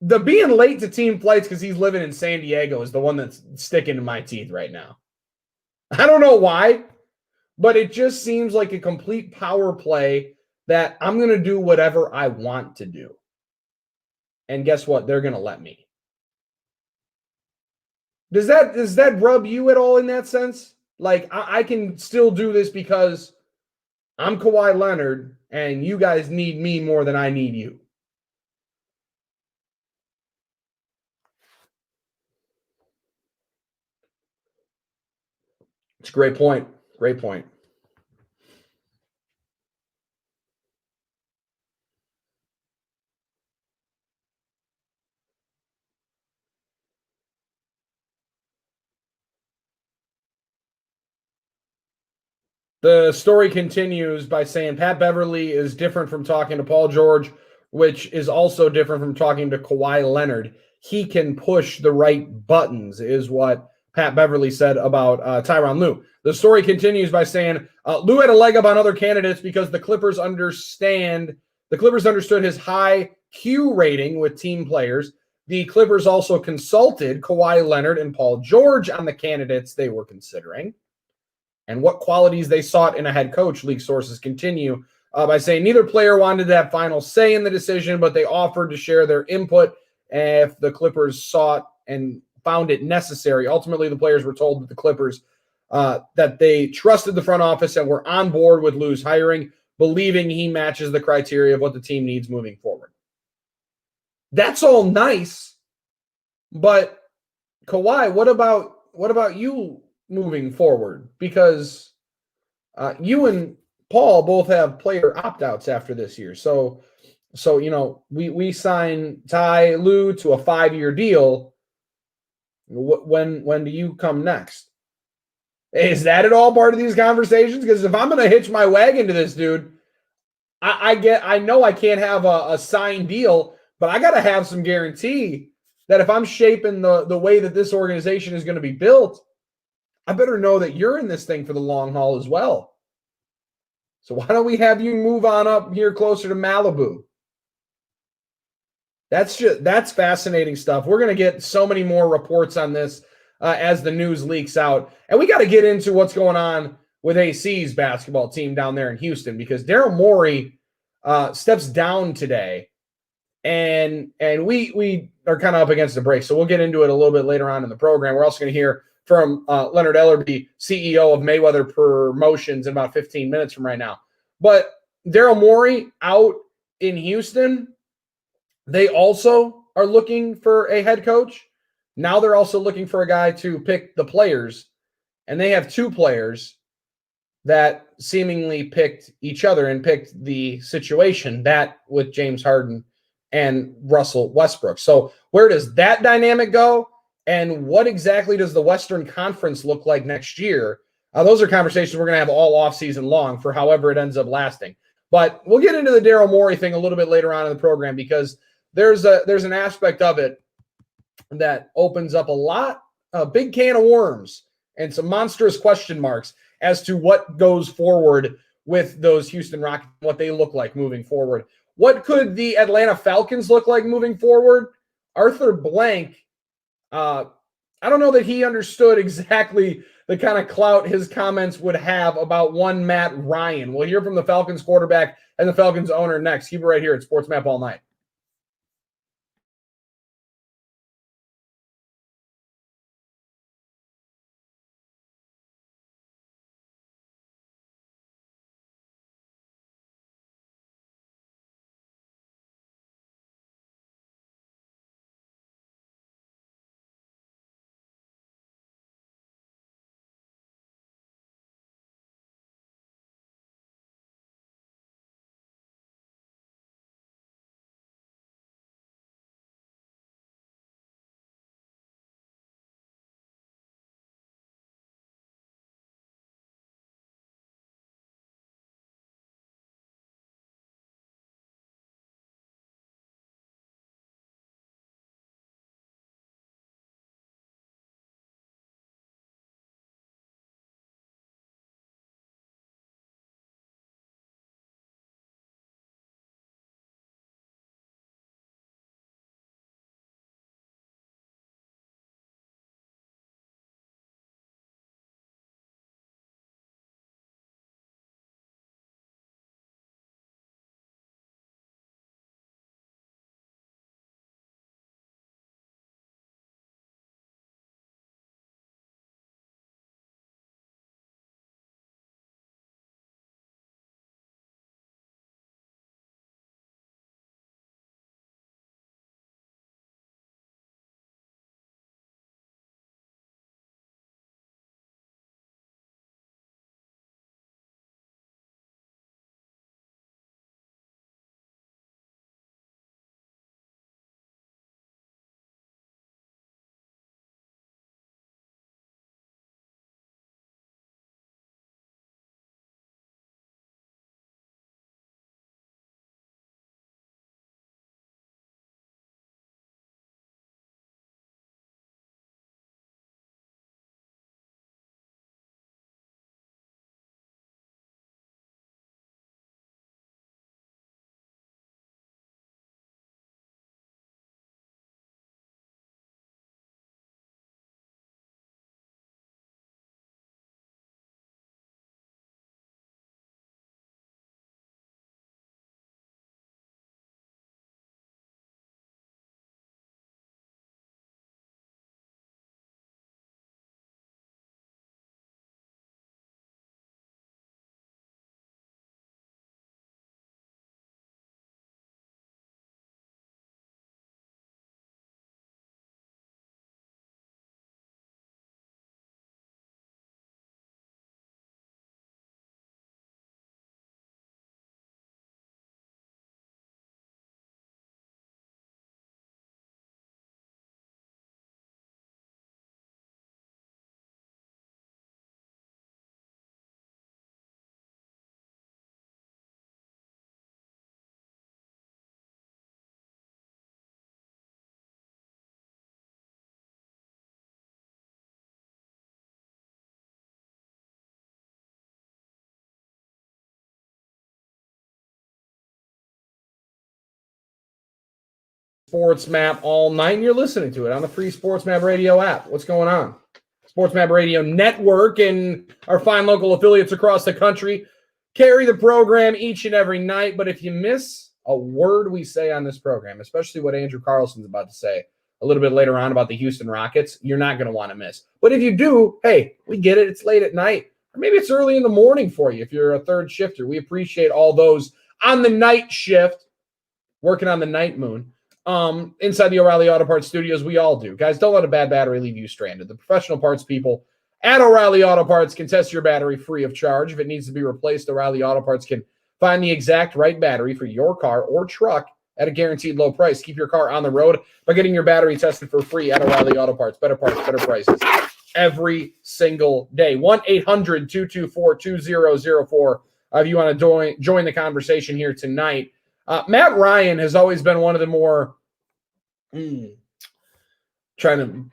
the being late to team flights because he's living in San Diego is the one that's sticking to my teeth right now. I don't know why, but it just seems like a complete power play that I'm going to do whatever I want to do. And guess what? They're going to let me. Does that rub you at all in that sense? Like, I can still do this because I'm Kawhi Leonard and you guys need me more than I need you. It's a great point. Great point. The story continues by saying Pat Beverly is different from talking to Paul George, which is also different from talking to Kawhi Leonard. He can push the right buttons, is what Pat Beverly said about Tyronn Lue. The story continues by saying Lue had a leg up on other candidates because the Clippers understood his high Q rating with team players. The Clippers also consulted Kawhi Leonard and Paul George on the candidates they were considering and what qualities they sought in a head coach. League sources continue by saying neither player wanted that final say in the decision, but they offered to share their input if the Clippers sought and found it necessary. Ultimately, the players were told that the Clippers that they trusted the front office and were on board with Lue's hiring, believing he matches the criteria of what the team needs moving forward. That's all nice, but Kawhi, what about you moving forward? Because you and Paul both have player opt-outs after this year. So you know, we sign Ty Lue to a 5-year deal. When do you come next? Is that at all part of these conversations? Because if I'm going to hitch my wagon to this dude, I know I can't have a signed deal, but I got to have some guarantee that if I'm shaping the way that this organization is going to be built, I better know that you're in this thing for the long haul as well. So why don't we have you move on up here closer to Malibu? That's fascinating stuff. We're going to get so many more reports on this as the news leaks out. And we got to get into what's going on with AC's basketball team down there in Houston, because Daryl Morey steps down today. And we are kind of up against the break. So we'll get into it a little bit later on in the program. We're also going to hear from Leonard Ellerbe, CEO of Mayweather Promotions, in about 15 minutes from right now. But Daryl Morey out in Houston, they also are looking for a head coach. Now they're also looking for a guy to pick the players, and they have two players that seemingly picked each other and picked the situation, that with James Harden and Russell Westbrook. So where does that dynamic go? And what exactly does the Western Conference look like next year? Those are conversations we're going to have all offseason long for however it ends up lasting. But we'll get into the Daryl Morey thing a little bit later on in the program, because there's an aspect of it that opens up a big can of worms and some monstrous question marks as to what goes forward with those Houston Rockets, what they look like moving forward. What could the Atlanta Falcons look like moving forward? Arthur Blank, I don't know that he understood exactly the kind of clout his comments would have about one Matt Ryan. We'll hear from the Falcons quarterback and the Falcons owner next. Keep it right here at Sports Map All Night. Sports Map All Night, and you're listening to it on the free Sports Map Radio app. What's going on? Sports Map Radio Network and our fine local affiliates across the country carry the program each and every night. But if you miss a word we say on this program, especially what Andrew Carlson's about to say a little bit later on about the Houston Rockets, you're not going to want to miss. But if you do, hey, we get it. It's late at night. Or maybe it's early in the morning for you if you're a third shifter. We appreciate all those on the night shift, working on the night moon. Inside the O'Reilly Auto Parts studios, we all do. Guys, don't let a bad battery leave you stranded. The professional parts people at O'Reilly Auto Parts can test your battery free of charge. If it needs to be replaced, O'Reilly Auto Parts can find the exact right battery for your car or truck at a guaranteed low price. Keep your car on the road by getting your battery tested for free at O'Reilly Auto Parts. Better parts, better prices every single day. 1-800-224-2004 if you want to join the conversation here tonight. Matt Ryan has always been one of the more, trying to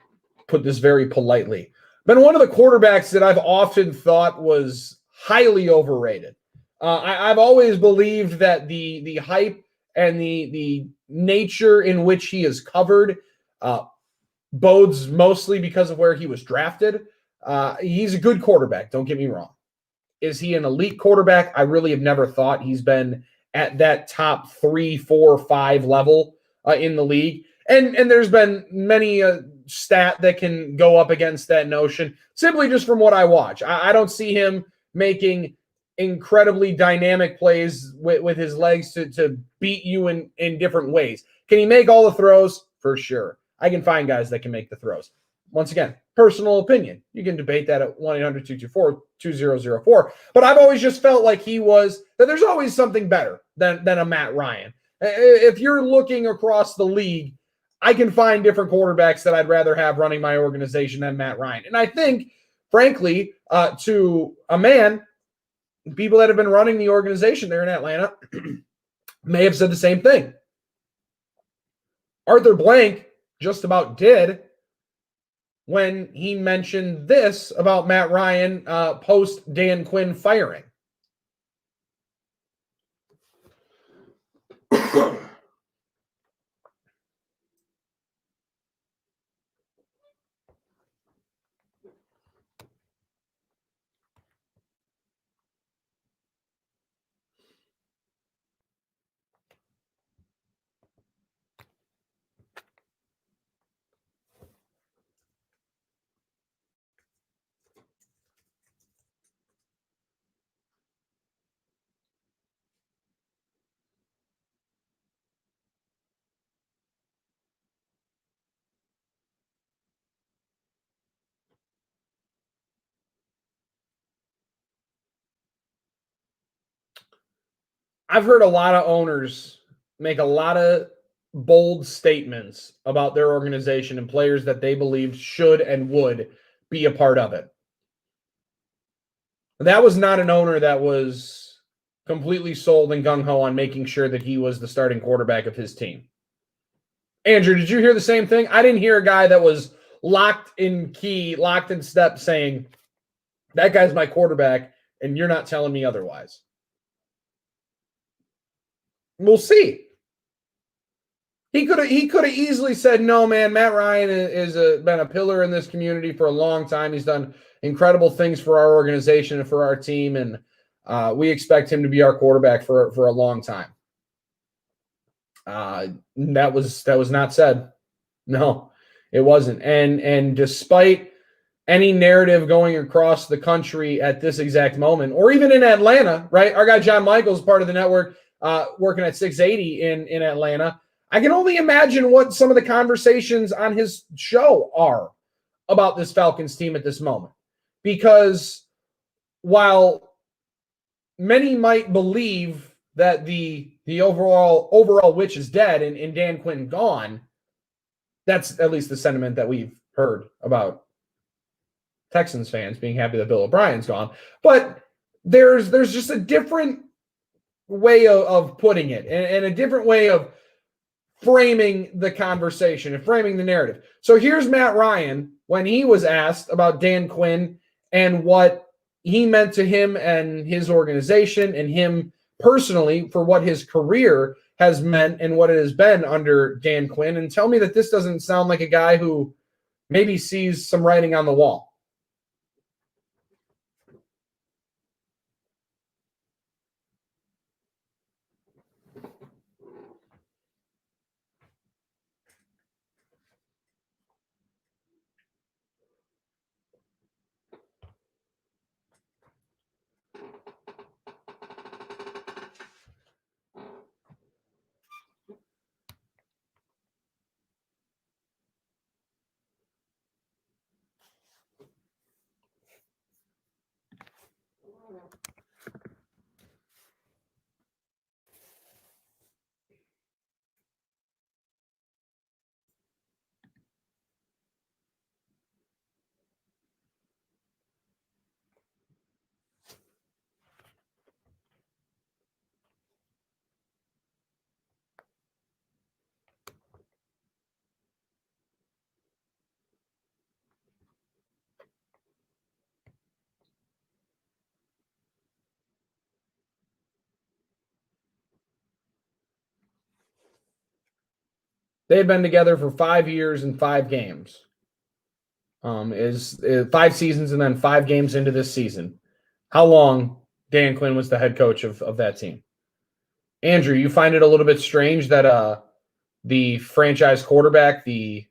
put this very politely, been one of the quarterbacks that I've often thought was highly overrated. I've always believed that the hype and the nature in which he is covered bodes mostly because of where he was drafted. He's a good quarterback, don't get me wrong. Is he an elite quarterback? I really have never thought he's been at that top 3, 4, 5 level in the league. And there's been many stat that can go up against that notion simply just from what I watch. I don't see him making incredibly dynamic plays with his legs to beat you in different ways. Can he make all the throws? For sure. I can find guys that can make the throws. Once again, personal opinion. You can debate that at 1-800-224-2004. But I've always just felt like that there's always something better than a Matt Ryan. If you're looking across the league, I can find different quarterbacks that I'd rather have running my organization than Matt Ryan. And I think, frankly, to a man, people that have been running the organization there in Atlanta may have said the same thing. Arthur Blank just about did when he mentioned this about Matt Ryan post Dan Quinn firing. I've heard a lot of owners make a lot of bold statements about their organization and players that they believed should and would be a part of it. That was not an owner that was completely sold and gung-ho on making sure that he was the starting quarterback of his team. Andrew, did you hear the same thing? I didn't hear a guy that was locked in step saying, that guy's my quarterback and you're not telling me otherwise. We'll see. He could have easily said, no, man, Matt Ryan is been a pillar in this community for a long time. He's done incredible things for our organization and for our team, and we expect him to be our quarterback for a long time. That was not said. No, it wasn't. And despite any narrative going across the country at this exact moment, or even in Atlanta, right? Our guy John Michaels, part of the network, working at 680 in Atlanta. I can only imagine what some of the conversations on his show are about this Falcons team at this moment. Because while many might believe that the overall witch is dead and Dan Quinn gone, that's at least the sentiment that we've heard about Texans fans being happy that Bill O'Brien's gone. But there's just a different way of putting it and a different way of framing the conversation and framing the narrative. So here's Matt Ryan when he was asked about Dan Quinn and what he meant to him and his organization and him personally for what his career has meant and what it has been under Dan Quinn. And tell me that this doesn't sound like a guy who maybe sees some writing on the wall. They had been together for 5 years and 5 games. Is 5 seasons and then 5 games into this season. How long Dan Quinn was the head coach of that team? Andrew, you find it a little bit strange that the franchise quarterback, the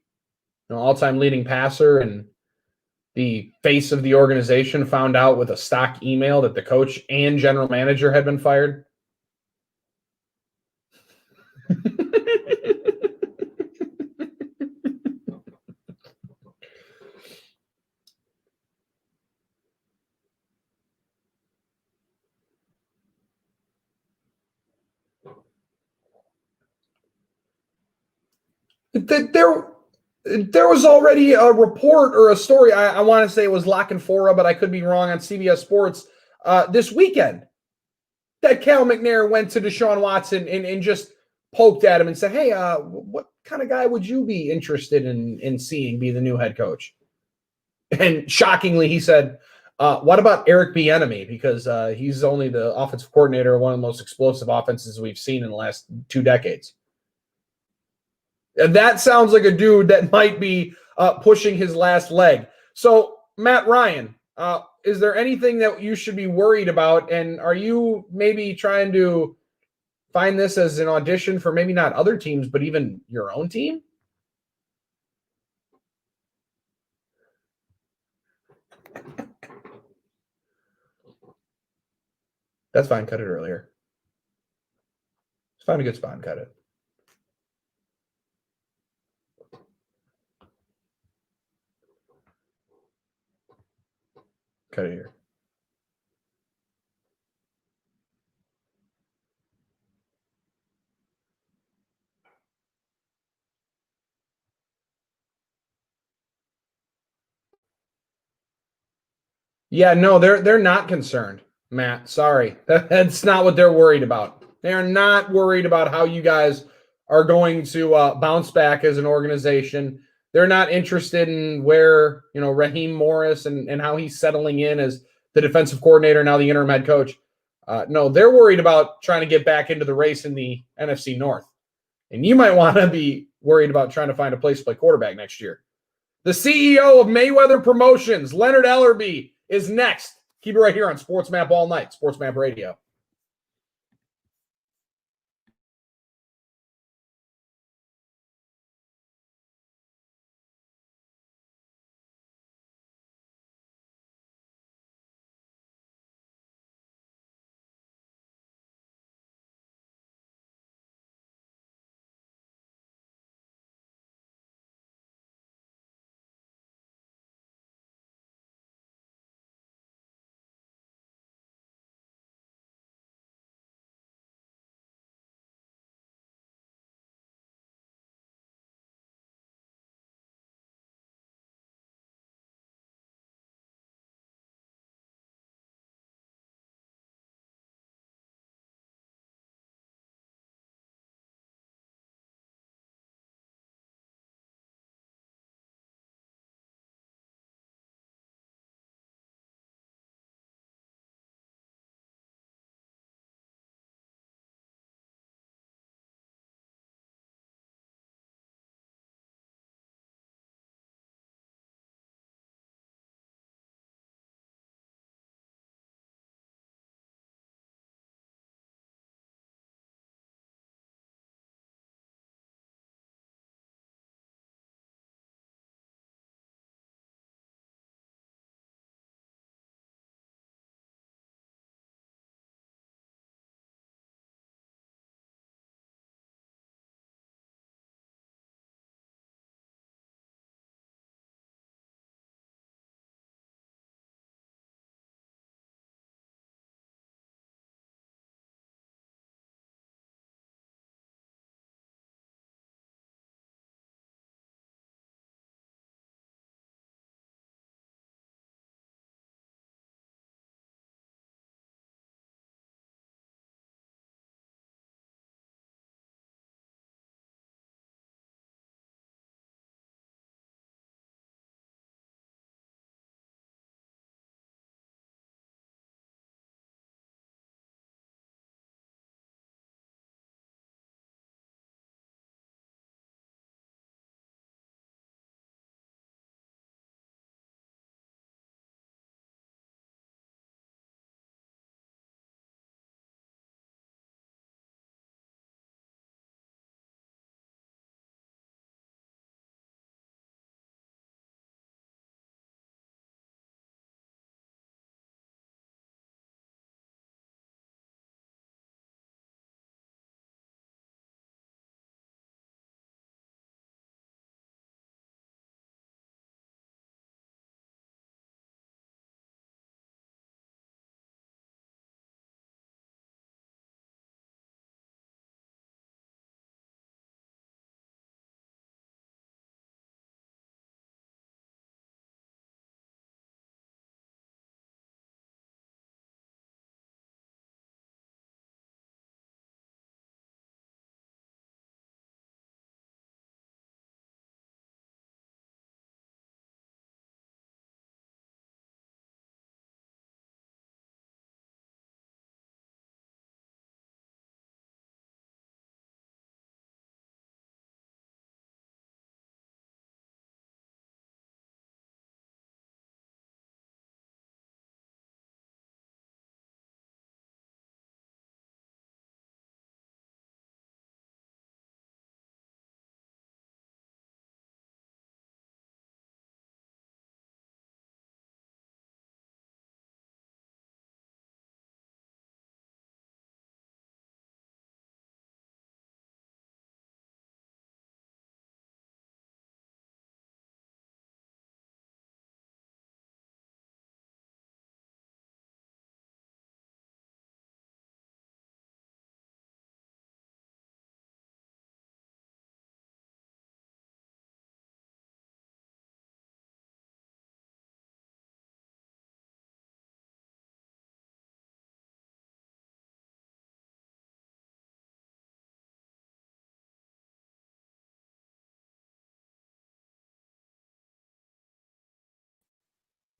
all-time leading passer and the face of the organization found out with a stock email that the coach and general manager had been fired? There was already a report or a story. I want to say it was La Canfora, but I could be wrong, on CBS Sports this weekend, that Cal McNair went to Deshaun Watson and just poked at him and said, "Hey, what kind of guy would you be interested in seeing be the new head coach?" And shockingly, he said, "What about Eric Bieniemy? Because he's only the offensive coordinator of one of the most explosive offenses we've seen in the last 2 decades." And that sounds like a dude that might be pushing his last leg. So, Matt Ryan, is there anything that you should be worried about? And are you maybe trying to find this as an audition for maybe not other teams, but even your own team? That's fine. Cut it earlier. Find a good spot and cut it. Cut it here. Yeah, no, they're not concerned, Matt. Sorry. That's not what they're worried about. They're not worried about how you guys are going to bounce back as an organization. They're not interested in where, Raheem Morris and how he's settling in as the defensive coordinator, now the interim head coach. No, they're worried about trying to get back into the race in the NFC North. And you might want to be worried about trying to find a place to play quarterback next year. The CEO of Mayweather Promotions, Leonard Ellerbe, is next. Keep it right here on Sports Map All Night, Sports Map Radio.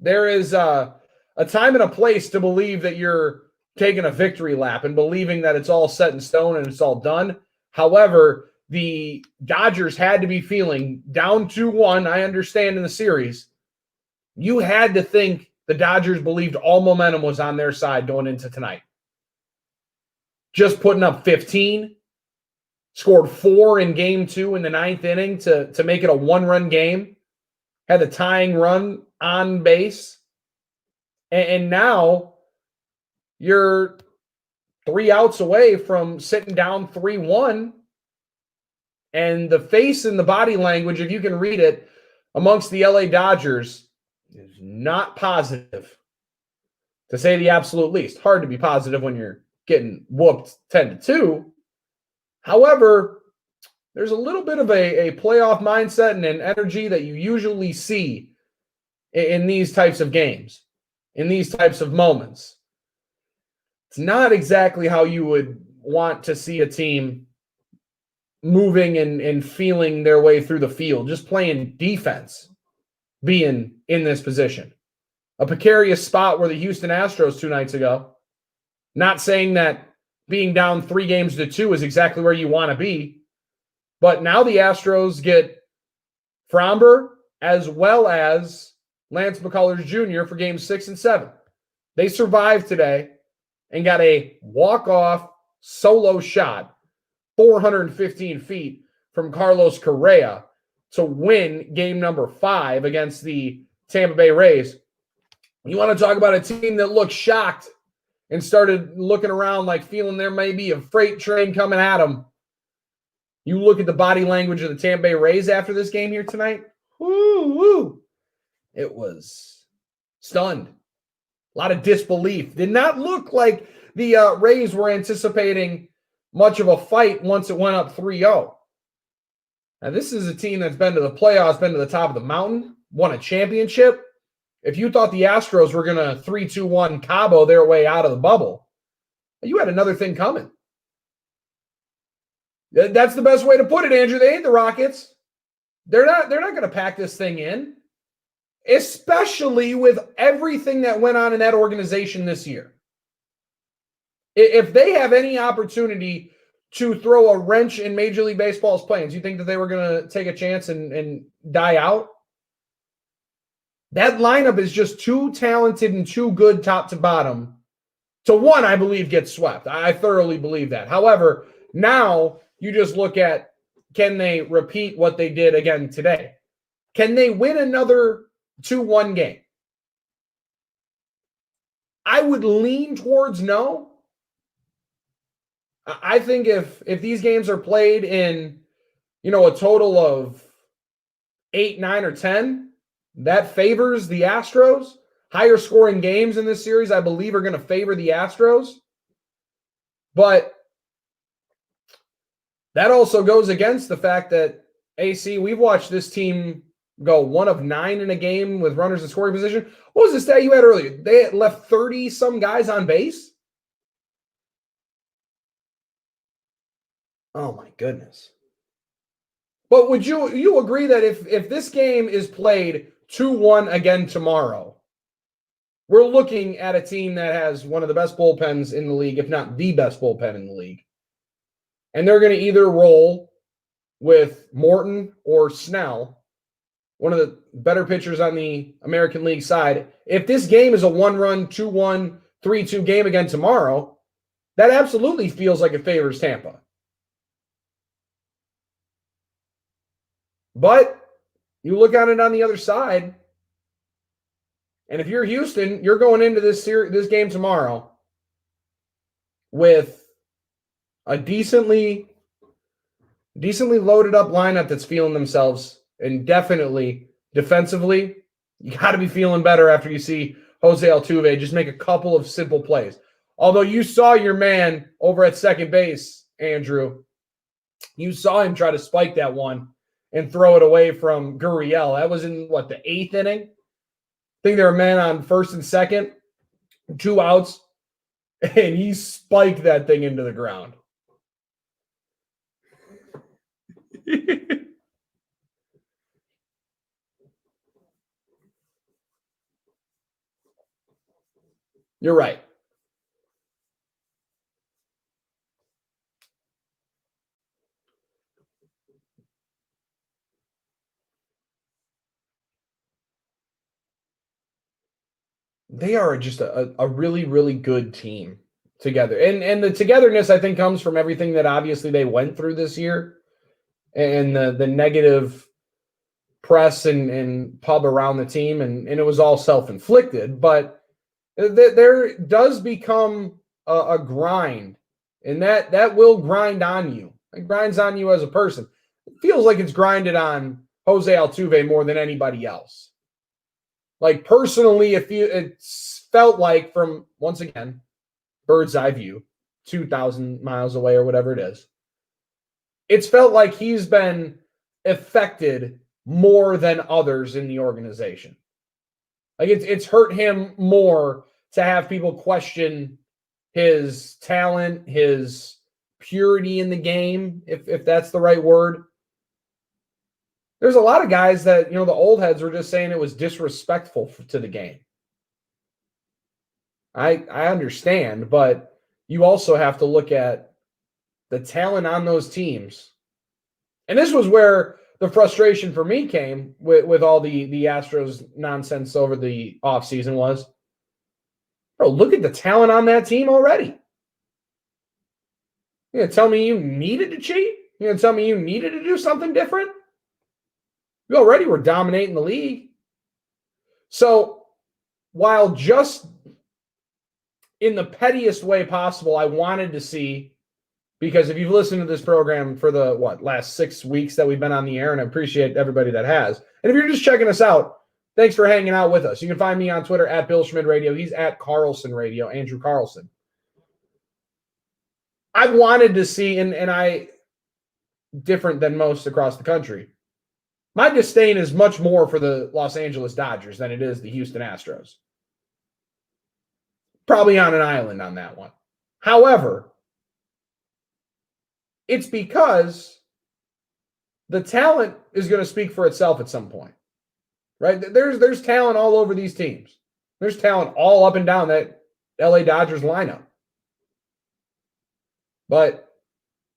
There is a time and a place to believe that you're taking a victory lap and believing that it's all set in stone and it's all done. However, the Dodgers had to be feeling down 2-1. I understand in the series, you had to think the Dodgers believed all momentum was on their side going into tonight. Just putting up 15, scored 4 in game 2 in the 9th inning to make it a 1-run game, had the tying run on base. And now you're 3 outs away from sitting down 3-1. And the face and the body language, if you can read it, amongst the LA Dodgers is not positive, to say the absolute least. Hard to be positive when you're getting whooped 10-2. However, there's a little bit of a playoff mindset and an energy that you usually see in these types of games, in these types of moments. It's not exactly how you would want to see a team moving and feeling their way through the field, just playing defense, being in this position. A precarious spot where the Houston Astros 2 nights ago. Not saying that being down 3-2 is exactly where you want to be, but now the Astros get Framber as well as Lance McCullers Jr. for games 6 and 7. They survived today and got a walk-off solo shot 415 feet from Carlos Correa to win game number 5 against the Tampa Bay Rays. You want to talk about a team that looked shocked and started looking around like feeling there may be a freight train coming at them. You look at the body language of the Tampa Bay Rays after this game here tonight. Woo! It was stunned. A lot of disbelief. Did not look like the Rays were anticipating much of a fight once it went up 3-0. Now, this is a team that's been to the playoffs, been to the top of the mountain, won a championship. If you thought the Astros were going to 3-2-1 Cabo their way out of the bubble, you had another thing coming. That's the best way to put it, Andrew. They ain't the Rockets. They're not going to pack this thing in, especially with everything that went on in that organization this year. If they have any opportunity to throw a wrench in Major League Baseball's plans, you think that they were going to take a chance and die out? That lineup is just too talented and too good top to bottom to, one, I believe, get swept. I thoroughly believe that. However, now you just look at, can they repeat what they did again today? Can they win another 2-1 game? I would lean towards no. I think if these games are played in, a total of 8, 9, or 10, that favors the Astros. Higher scoring games in this series, I believe, are going to favor the Astros. But that also goes against the fact that, AC, we've watched this team go 1 of 9 in a game with runners in scoring position. What was the stat you had earlier? They had left 30-some guys on base? Oh, my goodness. But would you agree that if this game is played 2-1 again tomorrow, we're looking at a team that has one of the best bullpens in the league, if not the best bullpen in the league. And they're going to either roll with Morton or Snell, one of the better pitchers on the American League side. If this game is a 1-run, 2-1, 3-2 game again tomorrow, that absolutely feels like it favors Tampa. But you look at it on the other side, and if you're Houston, you're going into this game tomorrow with a decently loaded up lineup that's feeling themselves, and definitely defensively, you got to be feeling better after you see Jose Altuve just make a couple of simple plays. Although you saw your man over at second base, Andrew, you saw him try to spike that one and throw it away from Gurriel. That was in, the 8th inning? I think there were men on first and second, 2 outs, and he spiked that thing into the ground. You're right. They are just a really, really good team together. And the togetherness, I think, comes from everything that obviously they went through this year and the negative press and pub around the team. And it was all self-inflicted. But there does become a grind, and that will grind on you. It grinds on you as a person. It feels like it's grinded on Jose Altuve more than anybody else. Like personally, it's felt like from, once again, bird's eye view, 2,000 miles away or whatever it is. It's felt like he's been affected more than others in the organization. Like it's hurt him more to have people question his talent, his purity in the game, if that's the right word. There's a lot of guys that, the old heads were just saying it was disrespectful to the game. I understand, but you also have to look at the talent on those teams. And this was where the frustration for me came with all the Astros nonsense over the offseason was, bro, look at the talent on that team already. You're going to tell me you needed to cheat? You're going to tell me you needed to do something different? You already were dominating the league. So while just in the pettiest way possible, I wanted to see, because if you've listened to this program for the last 6 weeks that we've been on the air, and I appreciate everybody that has. And if you're just checking us out, thanks for hanging out with us. You can find me on Twitter at Bill Schmid Radio. He's at Carlson Radio, Andrew Carlson. I wanted to see, and I, different than most across the country, my disdain is much more for the Los Angeles Dodgers than it is the Houston Astros. Probably on an island on that one. However, it's because the talent is going to speak for itself at some point, right? There's talent all over these teams. There's talent all up and down that LA Dodgers lineup. But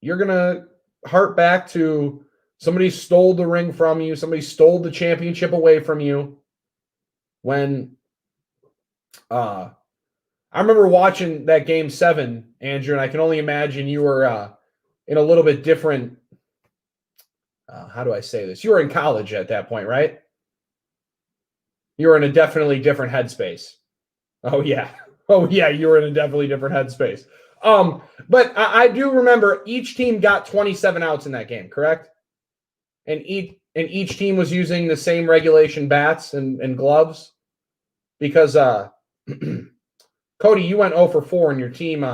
you're going to hark back to somebody stole the ring from you, somebody stole the championship away from you. When I remember watching that Game 7, Andrew, and I can only imagine you were in a little bit different, how do I say this? You were in college at that point, right? You were in a definitely different headspace. Oh, yeah. Oh, yeah, you were in a definitely different headspace. But I do remember each team got 27 outs in that game, correct? And each team was using the same regulation bats and gloves because Cody, you went 0 for 4 and your team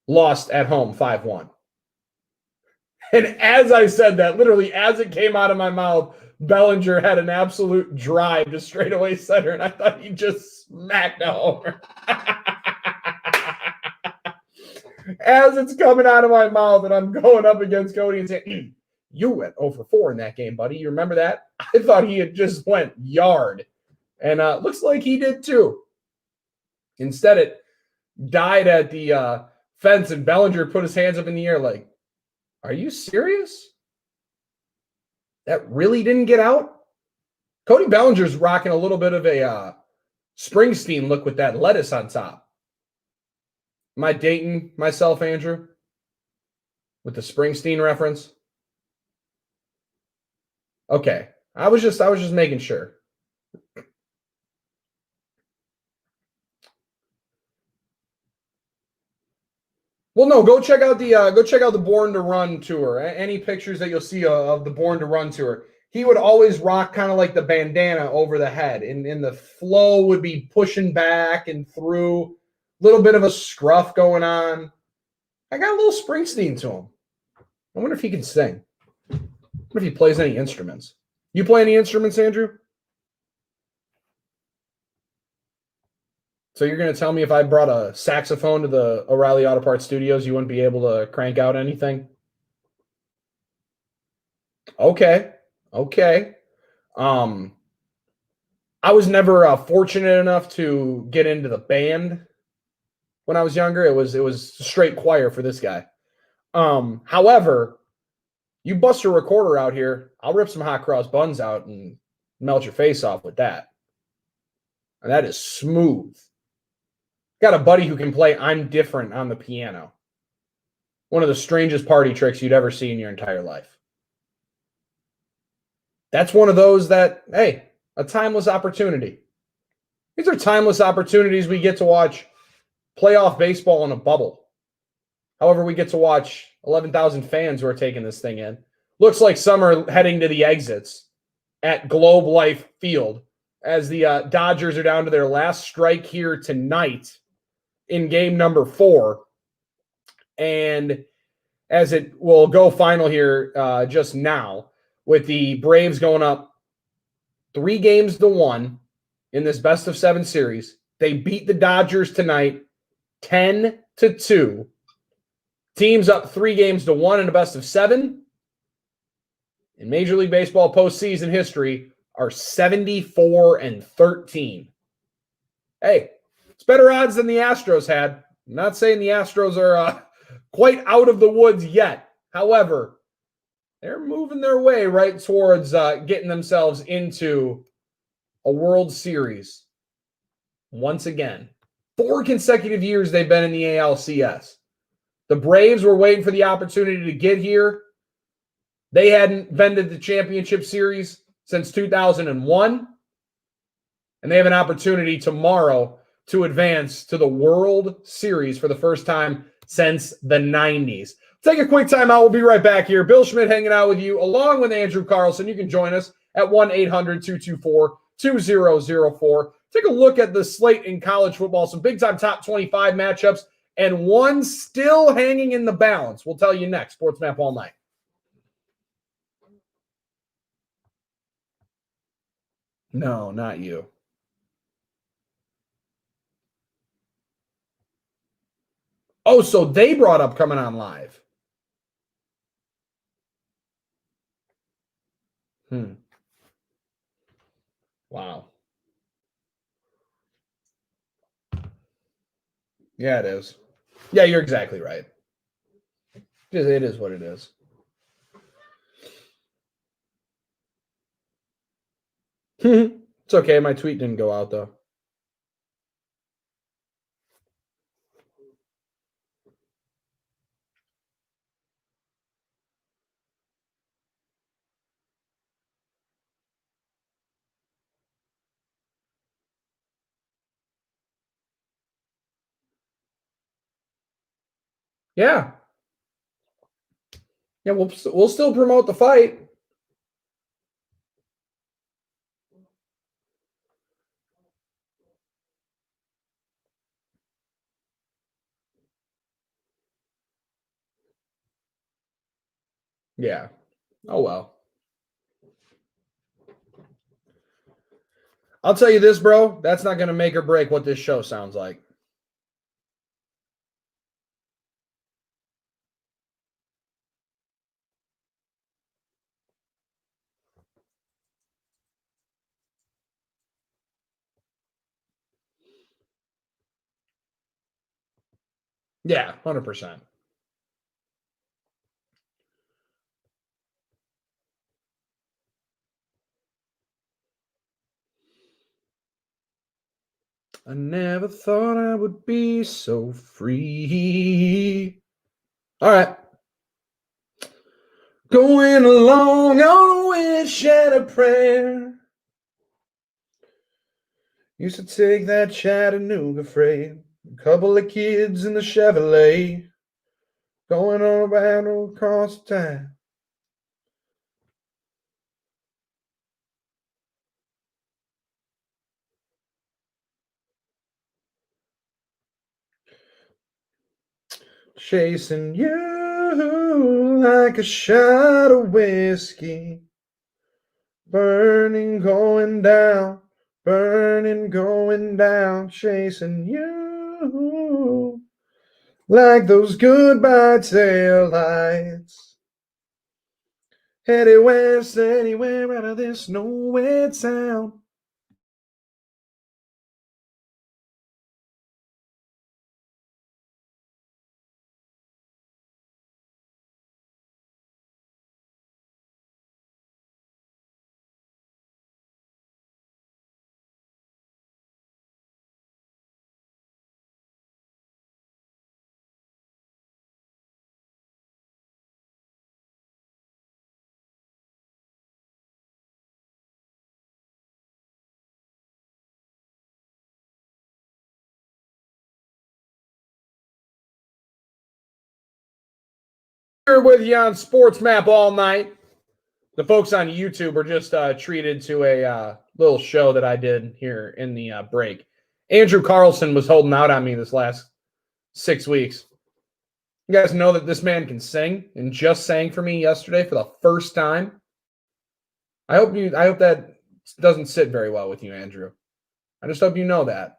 lost at home 5-1. And as I said that, literally as it came out of my mouth, Bellinger had an absolute drive to straightaway center, and I thought he just smacked a homer. As it's coming out of my mouth, and I'm going up against Cody and saying, you went 0 for 4 in that game, buddy. You remember that? I thought he had just went yard. And looks like he did too. Instead, it died at the fence, and Bellinger put his hands up in the air like, are you serious? That really didn't get out? Cody Bellinger's rocking a little bit of a Springsteen look with that lettuce on top. Am I dating myself, Andrew? With the Springsteen reference? Okay. I was just making sure. Well, no, go check out the Born to Run tour. Any pictures that you'll see of the Born to Run tour. He would always rock kind of like the bandana over the head, and the flow would be pushing back and through, a little bit of a scruff going on. I got a little Springsteen to him. I wonder if he can sing. I wonder if he plays any instruments. You play any instruments, Andrew? So you're going to tell me if I brought a saxophone to the O'Reilly Auto Parts Studios, you wouldn't be able to crank out anything? Okay. I was never fortunate enough to get into the band when I was younger. It was straight choir for this guy. However, you bust a recorder out here, I'll rip some hot cross buns out and melt your face off with that. And that is smooth. Got a buddy who can play I'm Different on the piano. One of the strangest party tricks you'd ever see in your entire life. That's one of those that, hey, a timeless opportunity. These are timeless opportunities we get to watch playoff baseball in a bubble. However, we get to watch 11,000 fans who are taking this thing in. Looks like some are heading to the exits at Globe Life Field as the Dodgers are down to their last strike here tonight in game number 4. And as it will go final here just now, with the Braves going up 3-1 in this best of 7 series. They beat the Dodgers tonight 10-2. Teams up 3-1 in a best of 7. In Major League Baseball postseason history are 74-13. Hey, it's better odds than the Astros had. I'm not saying the Astros are quite out of the woods yet. However, they're moving their way right towards getting themselves into a World Series once again. 4 consecutive years they've been in the ALCS. The Braves were waiting for the opportunity to get here. They hadn't been to the championship series since 2001. And they have an opportunity tomorrow to advance to the World Series for the first time since the 90s. Take a quick time out. We'll be right back here. Bill Schmidt hanging out with you along with Andrew Carlson. You can join us at 1-800-224-2004. Take a look at the slate in college football. Some big-time top 25 matchups and one still hanging in the balance. We'll tell you next. Sports Map All Night. No, not you. Oh, so they brought up coming on live. Wow. Yeah, it is. Yeah, you're exactly right. It is what it is. It's okay. My tweet didn't go out, though. Yeah. Yeah, we'll still promote the fight. Yeah. Oh, well. I'll tell you this, bro. That's not going to make or break what this show sounds like. Yeah, 100%. I never thought I would be so free. All right. Going along on a wish and a prayer. Used to take that Chattanooga freight. A couple of kids in the Chevrolet. Going on a battle across town. Chasing you like a shot of whiskey. Burning, going down. Burning, going down. Chasing you like those goodbye taillights. Headed west, anywhere out of this nowhere town. Here with you on Sports Map all night. The folks on YouTube are just treated to a little show that I did here in the break. Andrew Carlson was holding out on me this last 6 weeks. You guys know that this man can sing, and just sang for me yesterday for the first time. I hope that doesn't sit very well with you, Andrew. I just hope you know that.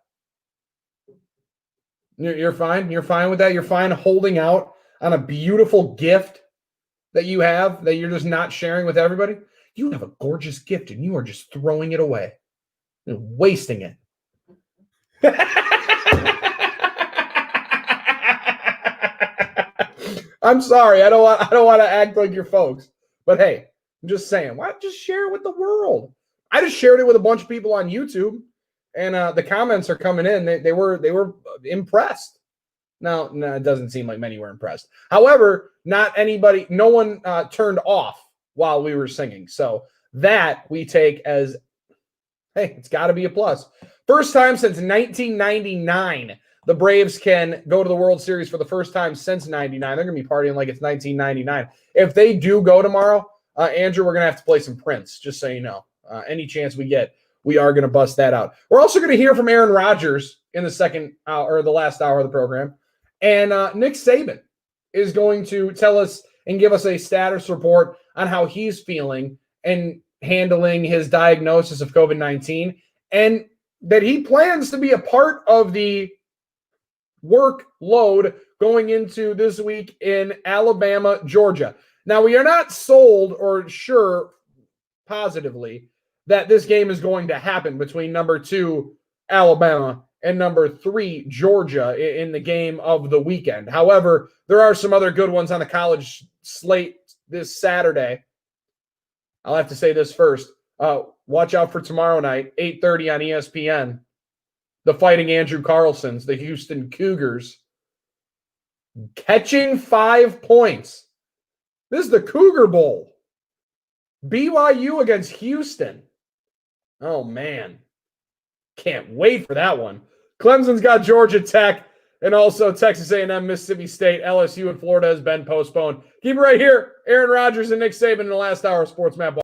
You're fine. You're fine with that. You're fine holding out on a beautiful gift that you have that you're just not sharing with everybody. You have a gorgeous gift and you are just throwing it away. You're wasting it. I'm sorry. I don't want to act like your folks. But hey, I'm just saying, why not just share it with the world? I just shared it with a bunch of people on YouTube, and the comments are coming in. They were impressed. No, it doesn't seem like many were impressed. However, no one turned off while we were singing. So that we take as, hey, it's got to be a plus. First time since 1999, the Braves can go to the World Series for the first time since 99. They're going to be partying like it's 1999. If they do go tomorrow, Andrew, we're going to have to play some Prince, just so you know. Any chance we get, we are going to bust that out. We're also going to hear from Aaron Rodgers in the second hour, or the last hour of the program. And Nick Saban is going to tell us and give us a status report on how he's feeling and handling his diagnosis of COVID-19, and that he plans to be a part of the workload going into this week in Alabama, Georgia. Now, we are not sold or sure positively that this game is going to happen between number 2, Alabama, and number 3, Georgia, in the game of the weekend. However, there are some other good ones on the college slate this Saturday. I'll have to say this first. Watch out for tomorrow night, 8:30 on ESPN. The Fighting Andrew Carlsons, the Houston Cougars, catching 5 points. This is the Cougar Bowl. BYU against Houston. Oh, man. Can't wait for that one. Clemson's got Georgia Tech, and also Texas A&M, Mississippi State, LSU, and Florida has been postponed. Keep it right here. Aaron Rodgers and Nick Saban in the last hour of Sports Map.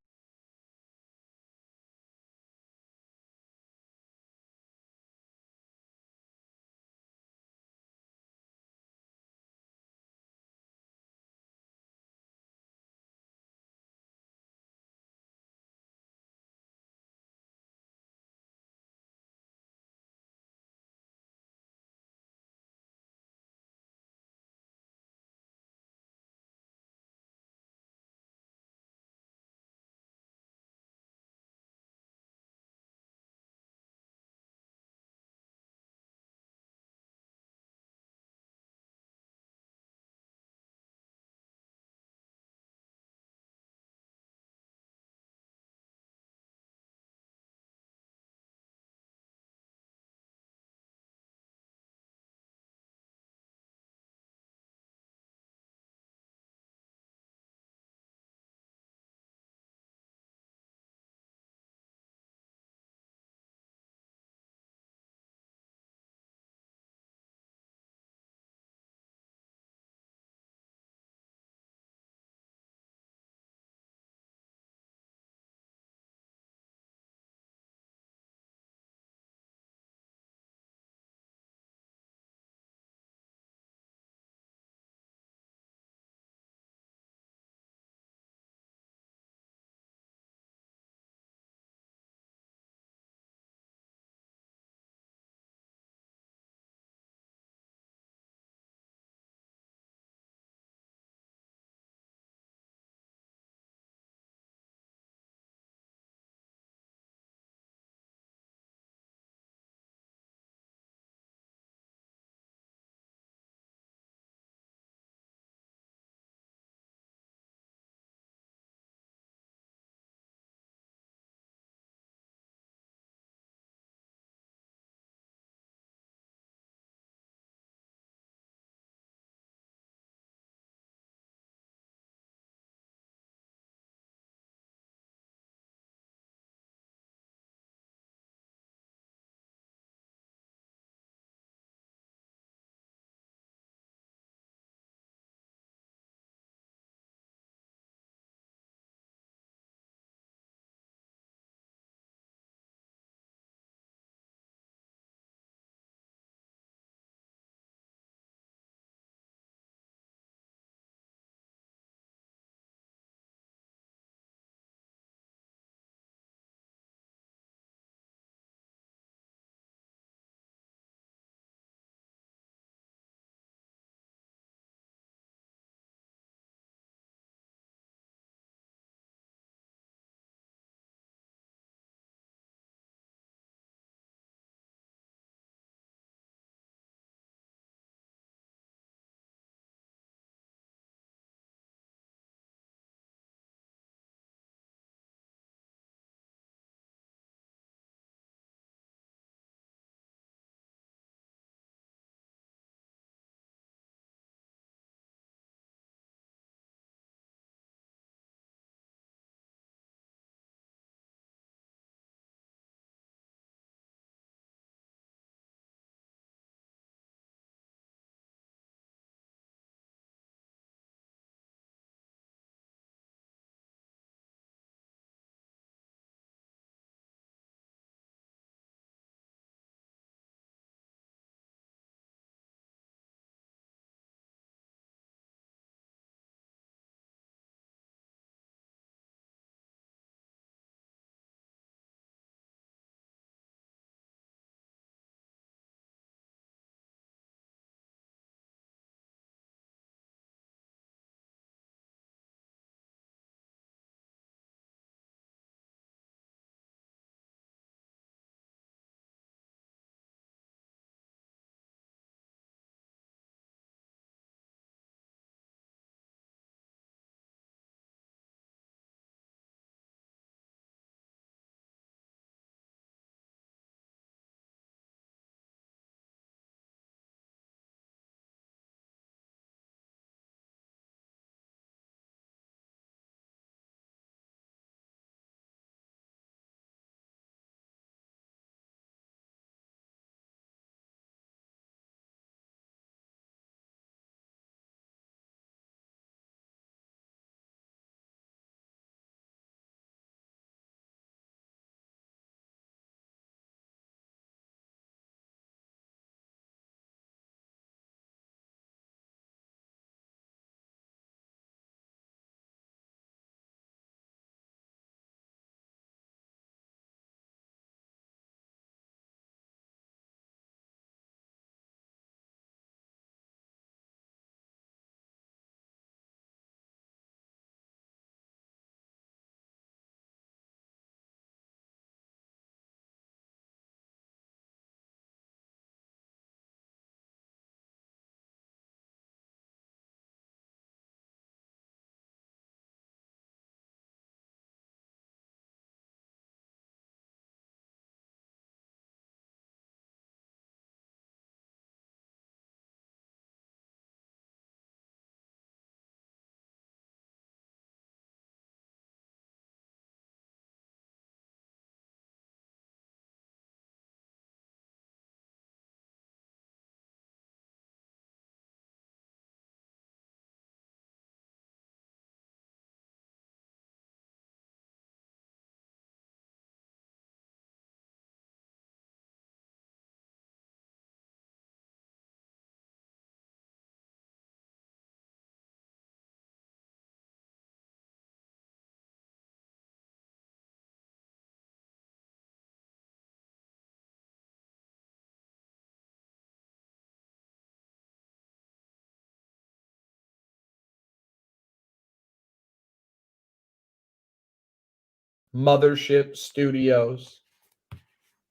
Mothership Studios.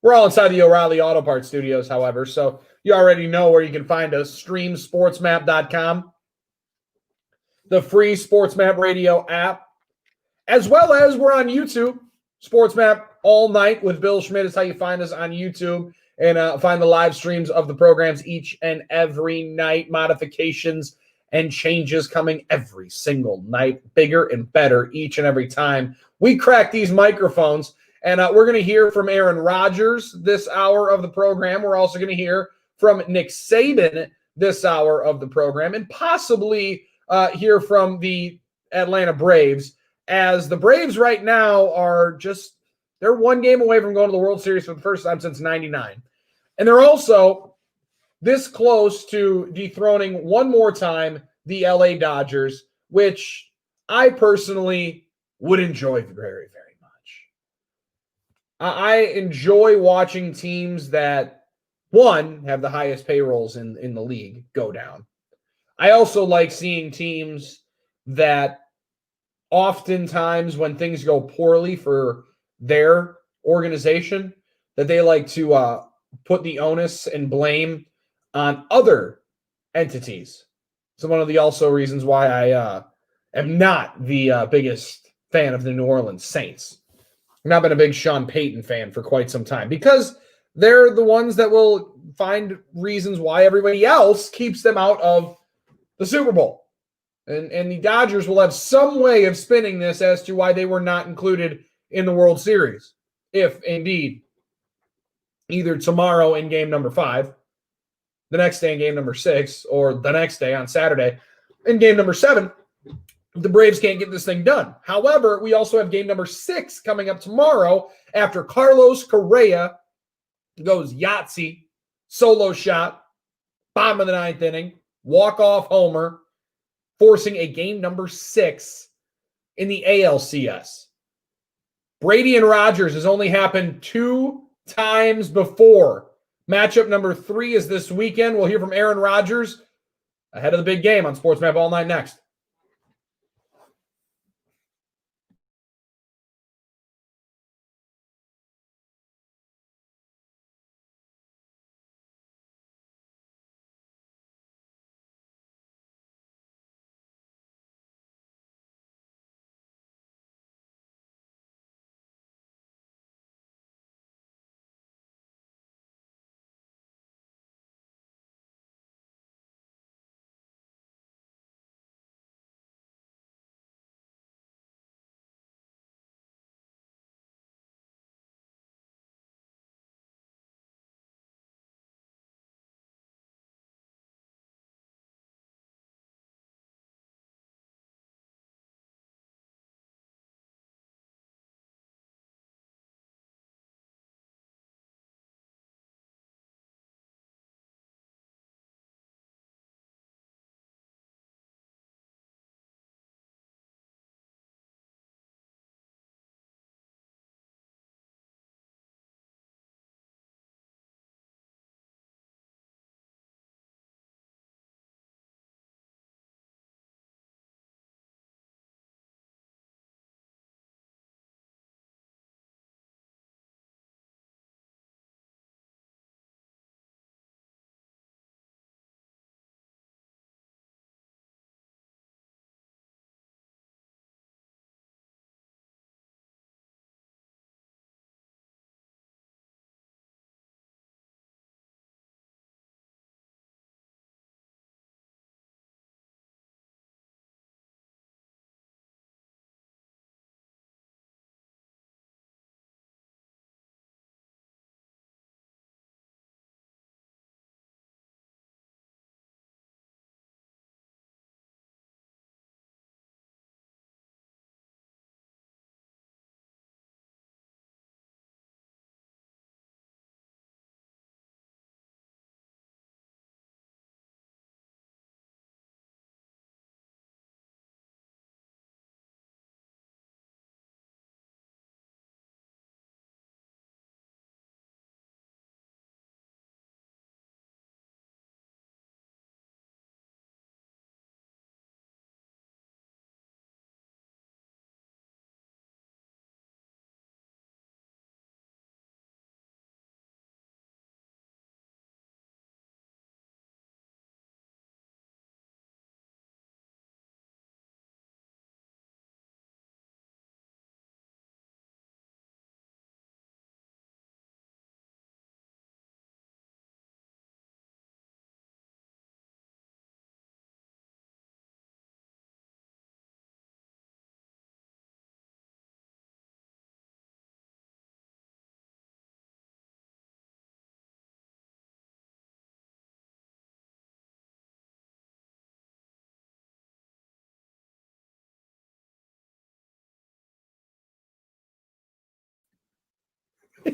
We're all inside the O'Reilly Auto Parts Studios, however, so you already know where you can find us. StreamSportsMap.com, the free SportsMap Radio app, as well as we're on YouTube. SportsMap All Night with Bill Schmidt is how you find us on YouTube and find the live streams of the programs each and every night. Modifications and changes coming every single night, bigger and better each and every time we crack these microphones. And we're going to hear from Aaron Rodgers this hour of the program. We're also going to hear from Nick Saban this hour of the program, and possibly hear from the Atlanta Braves, as the Braves right now are they're one game away from going to the World Series for the first time since '99. And they're also this close to dethroning one more time the LA Dodgers, which I personally would enjoy very, very much. I enjoy watching teams that, one, have the highest payrolls in the league go down. I also like seeing teams that oftentimes when things go poorly for their organization, that they like to put the onus and blame on other entities. So one of the also reasons why I am not the biggest fan of the New Orleans Saints. I've not been a big Sean Payton fan for quite some time because they're the ones that will find reasons why everybody else keeps them out of the Super Bowl. And the Dodgers will have some way of spinning this as to why they were not included in the World Series. If indeed, either tomorrow in game number 5, the next day in game number 6, or the next day on Saturday in game number 7, the Braves can't get this thing done. However, we also have game number 6 coming up tomorrow after Carlos Correa goes Yahtzee, solo shot, bottom of the 9th inning, walk-off homer, forcing a game number 6 in the ALCS. Brady and Rodgers has only happened 2 times before. Matchup number 3 is this weekend. We'll hear from Aaron Rodgers ahead of the big game on SportsMap All Night next.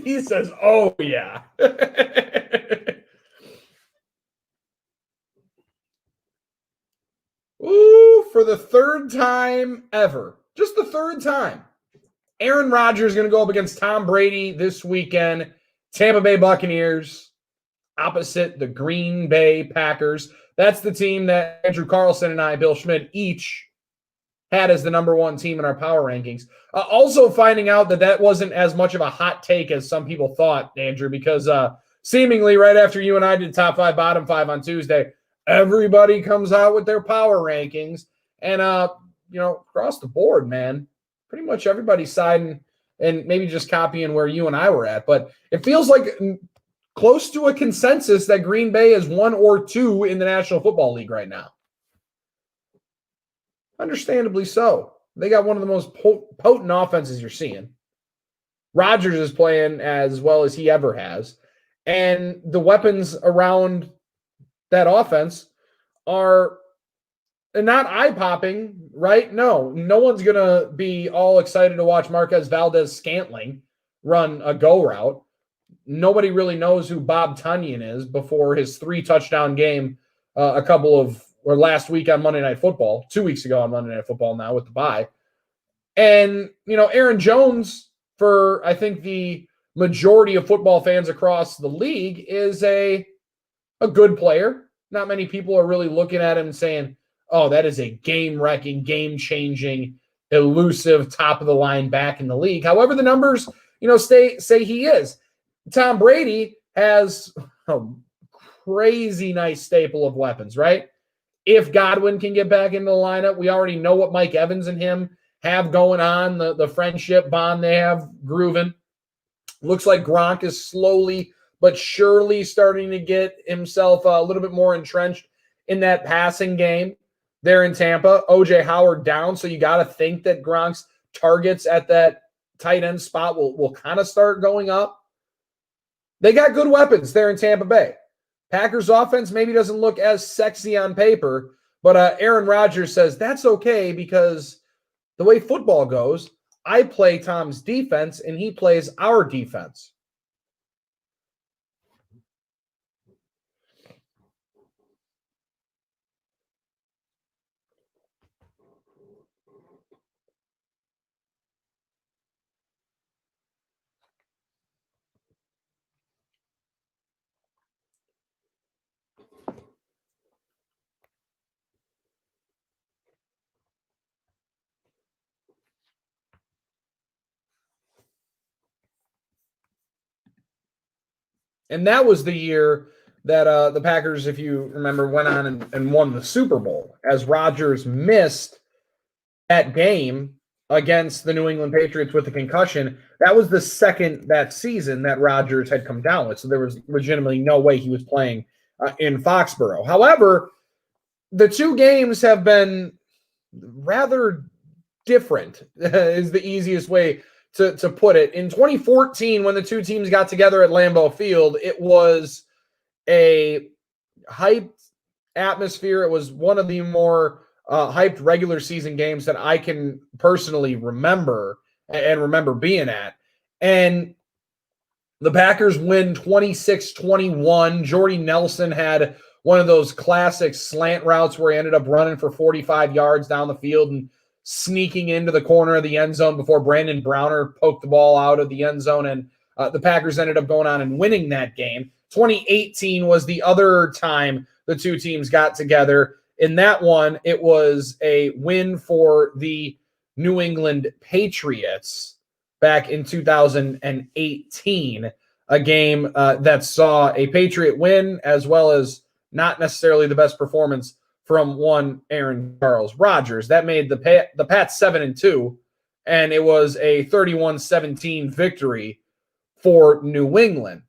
He says, oh, yeah. Ooh, for the third time ever. Just the third time. Aaron Rodgers is going to go up against Tom Brady this weekend. Tampa Bay Buccaneers opposite the Green Bay Packers. That's the team that Andrew Carlson and I, Bill Schmidt, each had as the number one team in our power rankings. Also finding out that wasn't as much of a hot take as some people thought, Andrew, because seemingly right after you and I did top five, bottom five on Tuesday, everybody comes out with their power rankings. And, across the board, man, pretty much everybody's siding and maybe just copying where you and I were at. But it feels like close to a consensus that Green Bay is 1 or 2 in the National Football League right now. Understandably so. They got one of the most potent offenses you're seeing. Rodgers is playing as well as he ever has. And the weapons around that offense are not eye-popping, right? No one's going to be all excited to watch Marquez Valdes-Scantling run a go route. Nobody really knows who Bob Tonyan is before his 3-touchdown game last week on Monday Night Football, 2 weeks ago on Monday Night Football now with the bye. And, Aaron Jones, for I think the majority of football fans across the league, is a good player. Not many people are really looking at him and saying, oh, that is a game-wrecking, game-changing, elusive, top-of-the-line back in the league. However, the numbers, say he is. Tom Brady has a crazy nice staple of weapons, right? If Godwin can get back into the lineup, we already know what Mike Evans and him have going on, the friendship bond they have grooving. Looks like Gronk is slowly but surely starting to get himself a little bit more entrenched in that passing game there in Tampa. O.J. Howard down, so you got to think that Gronk's targets at that tight end spot will kind of start going up. They got good weapons there in Tampa Bay. Packers offense maybe doesn't look as sexy on paper, but Aaron Rodgers says that's okay because the way football goes, I play Tom's defense and he plays our defense. And that was the year that the Packers, if you remember, went on and won the Super Bowl as Rodgers missed that game against the New England Patriots with a concussion. That was the second that season that Rodgers had come down with. So there was legitimately no way he was playing in Foxborough. However, the two games have been rather different, is the easiest way to put it. In 2014, when the two teams got together at Lambeau Field, it was a hyped atmosphere. It was one of the more hyped regular season games that I can personally remember and remember being at. And the Packers win 26-21. Jordy Nelson had one of those classic slant routes where he ended up running for 45 yards down the field and sneaking into the corner of the end zone before Brandon Browner poked the ball out of the end zone. And the Packers ended up going on and winning that game. 2018 was the other time the two teams got together. In that one, it was a win for the New England Patriots back in 2018, a game that saw a Patriot win as well as not necessarily the best performance from one Aaron Charles Rodgers. That made the Pats 7-2, and it was a 31-17 victory for New England.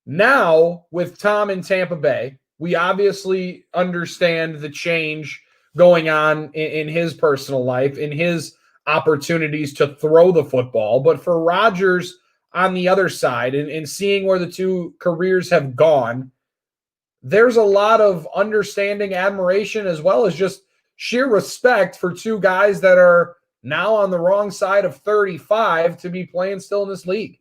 Now, with Tom in Tampa Bay, we obviously understand the change going on in his personal life, in his opportunities to throw the football. But for Rodgers on the other side, and seeing where the two careers have gone, there's a lot of understanding, admiration, as well as just sheer respect for two guys that are now on the wrong side of 35 to be playing still in this league.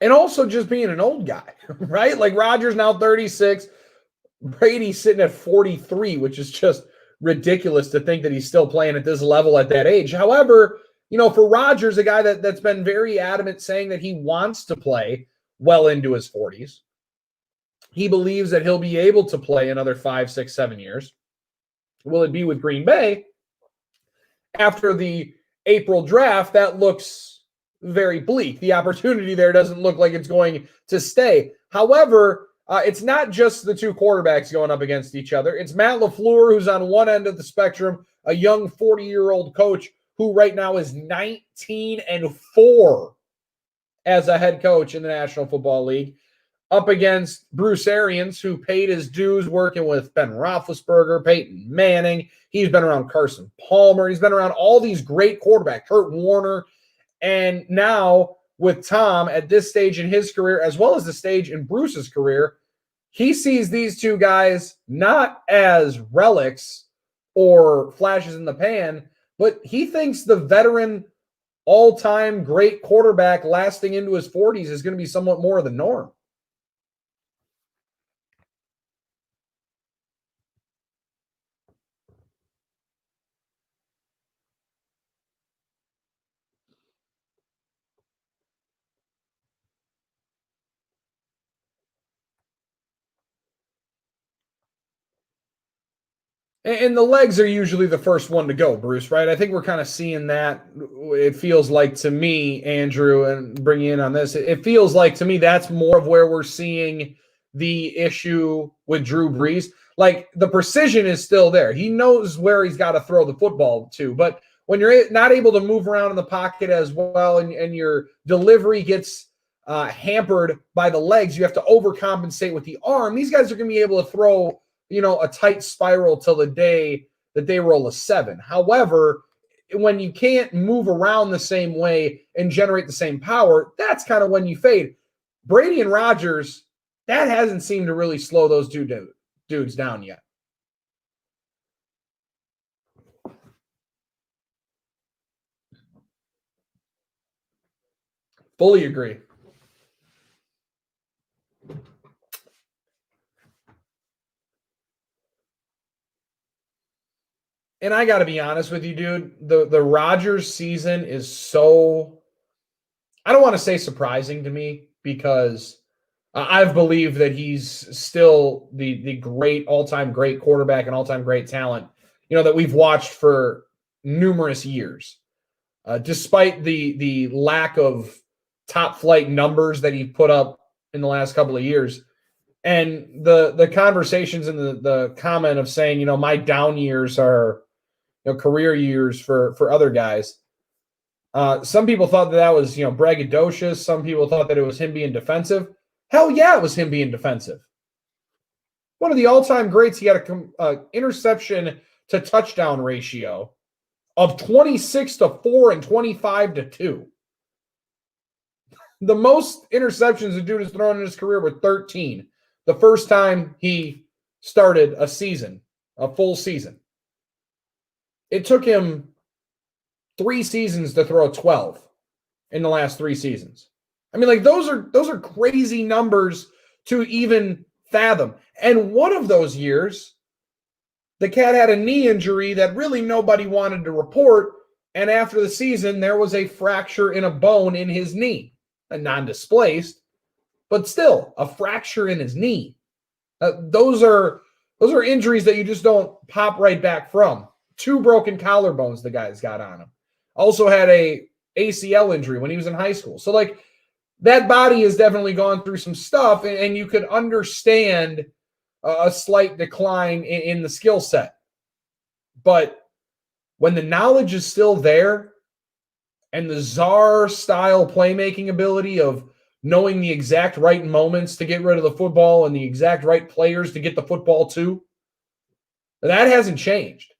And also just being an old guy, right? Like Rodgers now 36, Brady's sitting at 43, which is just ridiculous to think that he's still playing at this level at that age. However, for Rodgers, a guy that's been very adamant saying that he wants to play well into his 40s. He believes that he'll be able to play another 5, 6, 7 years. Will it be with Green Bay? After the April draft, that looks very bleak. The opportunity there doesn't look like it's going to stay. However, it's not just the two quarterbacks going up against each other. It's Matt LaFleur, who's on one end of the spectrum, a young 40-year-old coach who right now is 19-4 as a head coach in the National Football League, up against Bruce Arians, who paid his dues working with Ben Roethlisberger, Peyton Manning. He's been around Carson Palmer. He's been around all these great quarterbacks, Kurt Warner. And now with Tom at this stage in his career, as well as the stage in Bruce's career, he sees these two guys not as relics or flashes in the pan, but he thinks the veteran all-time great quarterback lasting into his 40s is going to be somewhat more of the norm. And the legs are usually the first one to go, Bruce, right? I think we're kind of seeing that. It feels like to me, Andrew, and bring you in on this, it feels like to me that's more of where we're seeing the issue with Drew Brees. Like the precision is still there. He knows where he's got to throw the football to. But when you're not able to move around in the pocket as well and your delivery gets hampered by the legs, you have to overcompensate with the arm. These guys are going to be able to throw a tight spiral till the day that they roll a 7. However, when you can't move around the same way and generate the same power, that's kind of when you fade. Brady and Rodgers, that hasn't seemed to really slow those two dudes down yet. Fully agree. And I got to be honest with you, dude. The Rodgers season is so, I don't want to say surprising to me because I've believed that he's still the great all-time great quarterback and all-time great talent, that we've watched for numerous years. Despite the lack of top flight numbers that he put up in the last couple of years. And the conversations and the comment of saying, my down years are career years for other guys. Some people thought that was, braggadocious. Some people thought that it was him being defensive. Hell yeah, it was him being defensive. One of the all-time greats, he had a interception to touchdown ratio of 26-4 and 25-2. The most interceptions the dude has thrown in his career were 13. The first time he started a full season. It took him 3 seasons to throw 12 in the last 3 seasons. I mean, like those are crazy numbers to even fathom. And one of those years, the cat had a knee injury that really nobody wanted to report. And after the season, there was a fracture in a bone in his knee, a non-displaced, but still a fracture in his knee. Those are injuries that you just don't pop right back from. 2 broken collarbones the guy's got on him. Also had a ACL injury when he was in high school. So like that body has definitely gone through some stuff, and you could understand a slight decline in the skill set. But when the knowledge is still there and the czar style playmaking ability of knowing the exact right moments to get rid of the football and the exact right players to get the football to, that hasn't changed.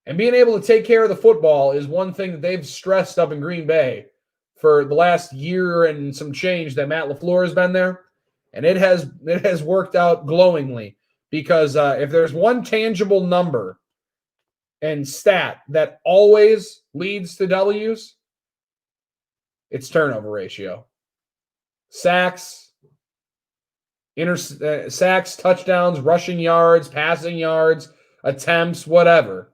And being able to take care of the football is one thing that they've stressed up in Green Bay for the last year and some change that Matt LaFleur has been there. And it has worked out glowingly because if there's one tangible number and stat that always leads to W's, it's turnover ratio. sacks, sacks, touchdowns, rushing yards, passing yards, attempts, whatever.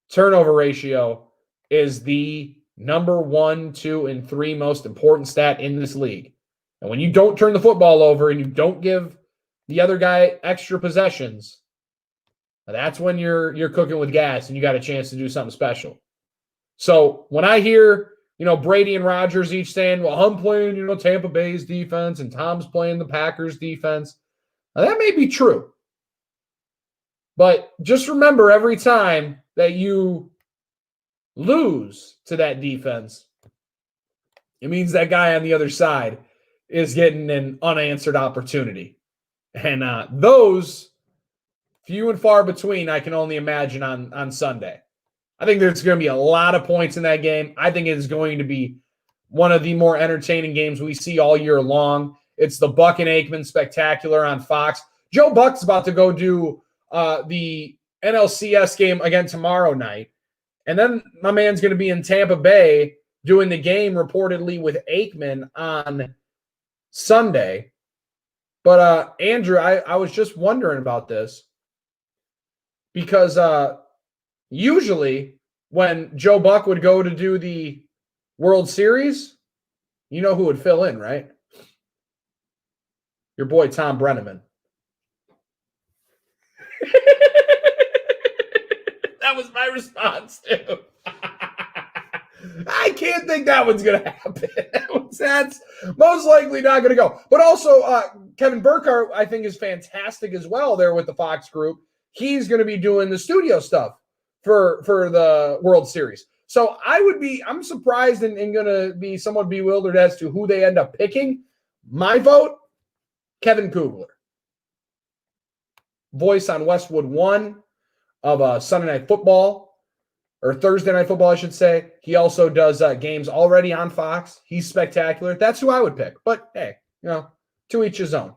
Turnover ratio is the number 1, 2, and 3 most important stat in this league. And when you don't turn the football over and you don't give the other guy extra possessions, that's when you're cooking with gas and you got a chance to do something special. So when I hear, Brady and Rodgers each saying, well, I'm playing, Tampa Bay's defense and Tom's playing the Packers defense, now, that may be true. But just remember, every time that you lose to that defense, it means that guy on the other side is getting an unanswered opportunity. And those, few and far between, I can only imagine on Sunday. I think there's going to be a lot of points in that game. I think it is going to be one of the more entertaining games we see all year long. It's the Buck and Aikman Spectacular on Fox. Joe Buck's about to go do the NLCS game again tomorrow night. And then my man's going to be in Tampa Bay doing the game reportedly with Aikman on Sunday. But Andrew, I was just wondering about this because usually when Joe Buck would go to do the World Series, you know who would fill in, right? Your boy Tom Brenneman. That was my response too. I can't think that one's going to happen. That's most likely not going to go. But also, Kevin Burkhardt, I think, is fantastic as well there with the Fox group. He's going to be doing the studio stuff for the World Series. So I'm surprised and going to be somewhat bewildered as to who they end up picking. My vote, Kevin Kugler. Voice on Westwood One of Sunday Night Football, or Thursday Night Football, I should say. He also does games already on Fox. He's spectacular. That's who I would pick. But hey, to each his own.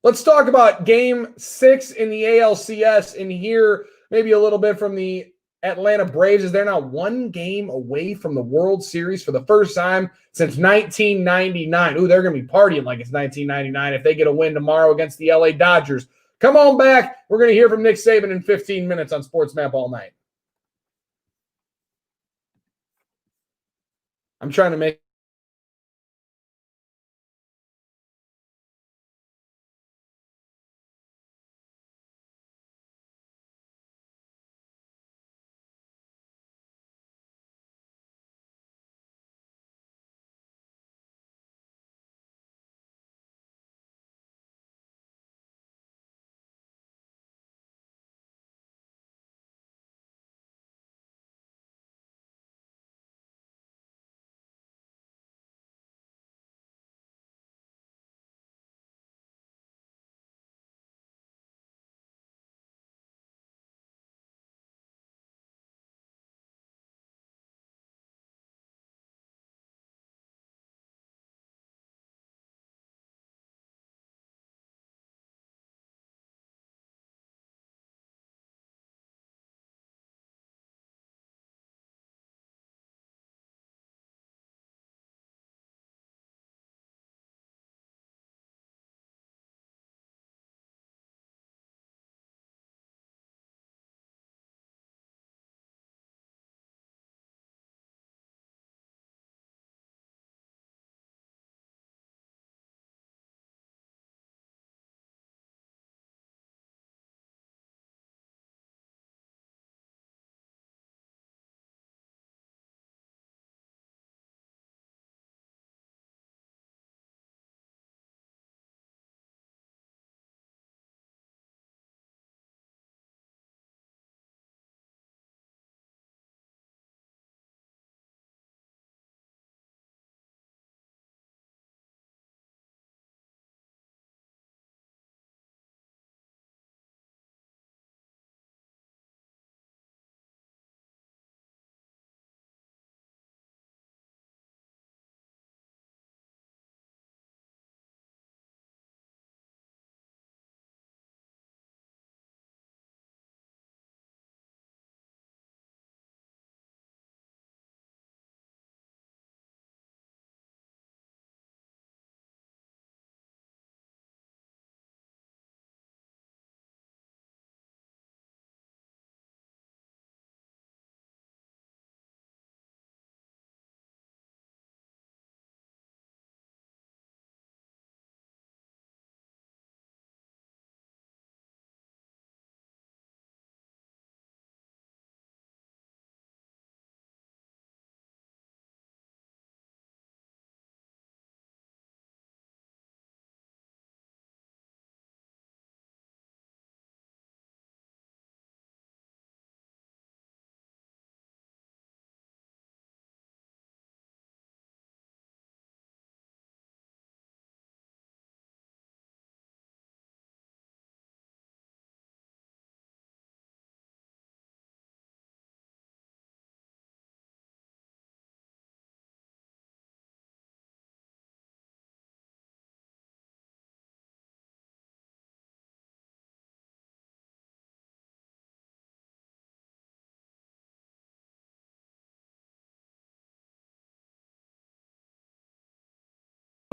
Let's talk about Game 6 in the ALCS and hear maybe a little bit from the Atlanta Braves, as they're now one game away from the World Series for the first time since 1999. Ooh, they're going to be partying like it's 1999 if they get a win tomorrow against the LA Dodgers. Come on back. We're going to hear from Nick Saban in 15 minutes on Sports Map All Night. I'm trying to make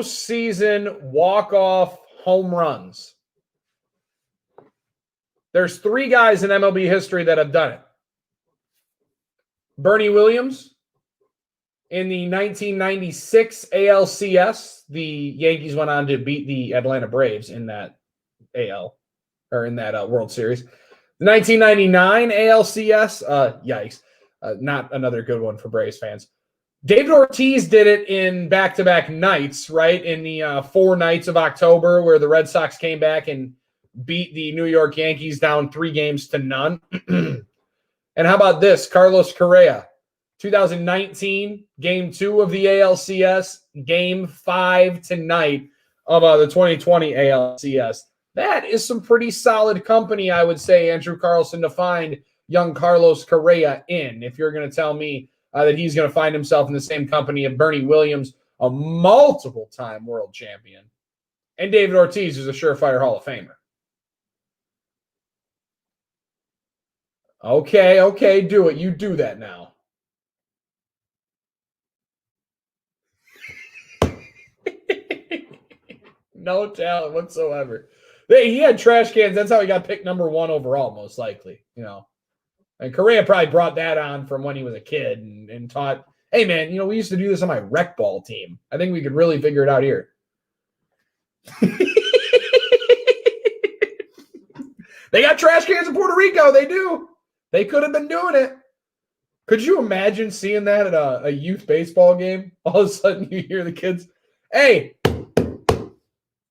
postseason walk-off home runs. There's 3 guys in MLB history that have done it. Bernie Williams in the 1996 ALCS. The Yankees went on to beat the Atlanta Braves in that World Series. The 1999 ALCS, yikes, not another good one for Braves fans. David Ortiz did it in back-to-back nights, right? In the 4 nights of October, where the Red Sox came back and beat the New York Yankees down 3-0. And how about this? Carlos Correa, 2019, Game 2 of the ALCS, Game 5 tonight of the 2020 ALCS. That is some pretty solid company, I would say, Andrew Carlson, to find young Carlos Correa in. If you're going to tell me that he's going to find himself in the same company of Bernie Williams, a multiple-time world champion, and David Ortiz, who's a surefire Hall of Famer. Okay, do it. You do that now. No talent whatsoever. He had trash cans. That's how he got picked number 1 overall, most likely. And Correa probably brought that on from when he was a kid and taught, hey, man, we used to do this on my rec ball team. I think we could really figure it out here. They got trash cans in Puerto Rico. They do. They could have been doing it. Could you imagine seeing that at a youth baseball game? All of a sudden you hear the kids, hey,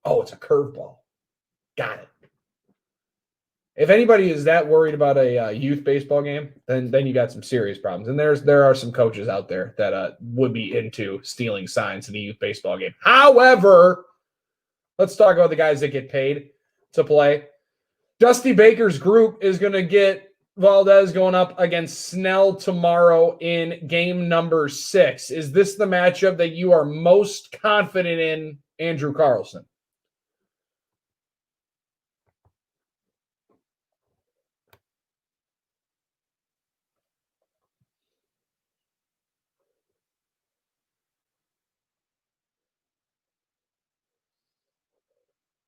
oh, it's a curveball. Got it. If anybody is that worried about a youth baseball game, then you got some serious problems. And there are some coaches out there that would be into stealing signs in a youth baseball game. However, let's talk about the guys that get paid to play. Dusty Baker's group is going to get Valdez going up against Snell tomorrow in game number 6. Is this the matchup that you are most confident in, Andrew Carlson?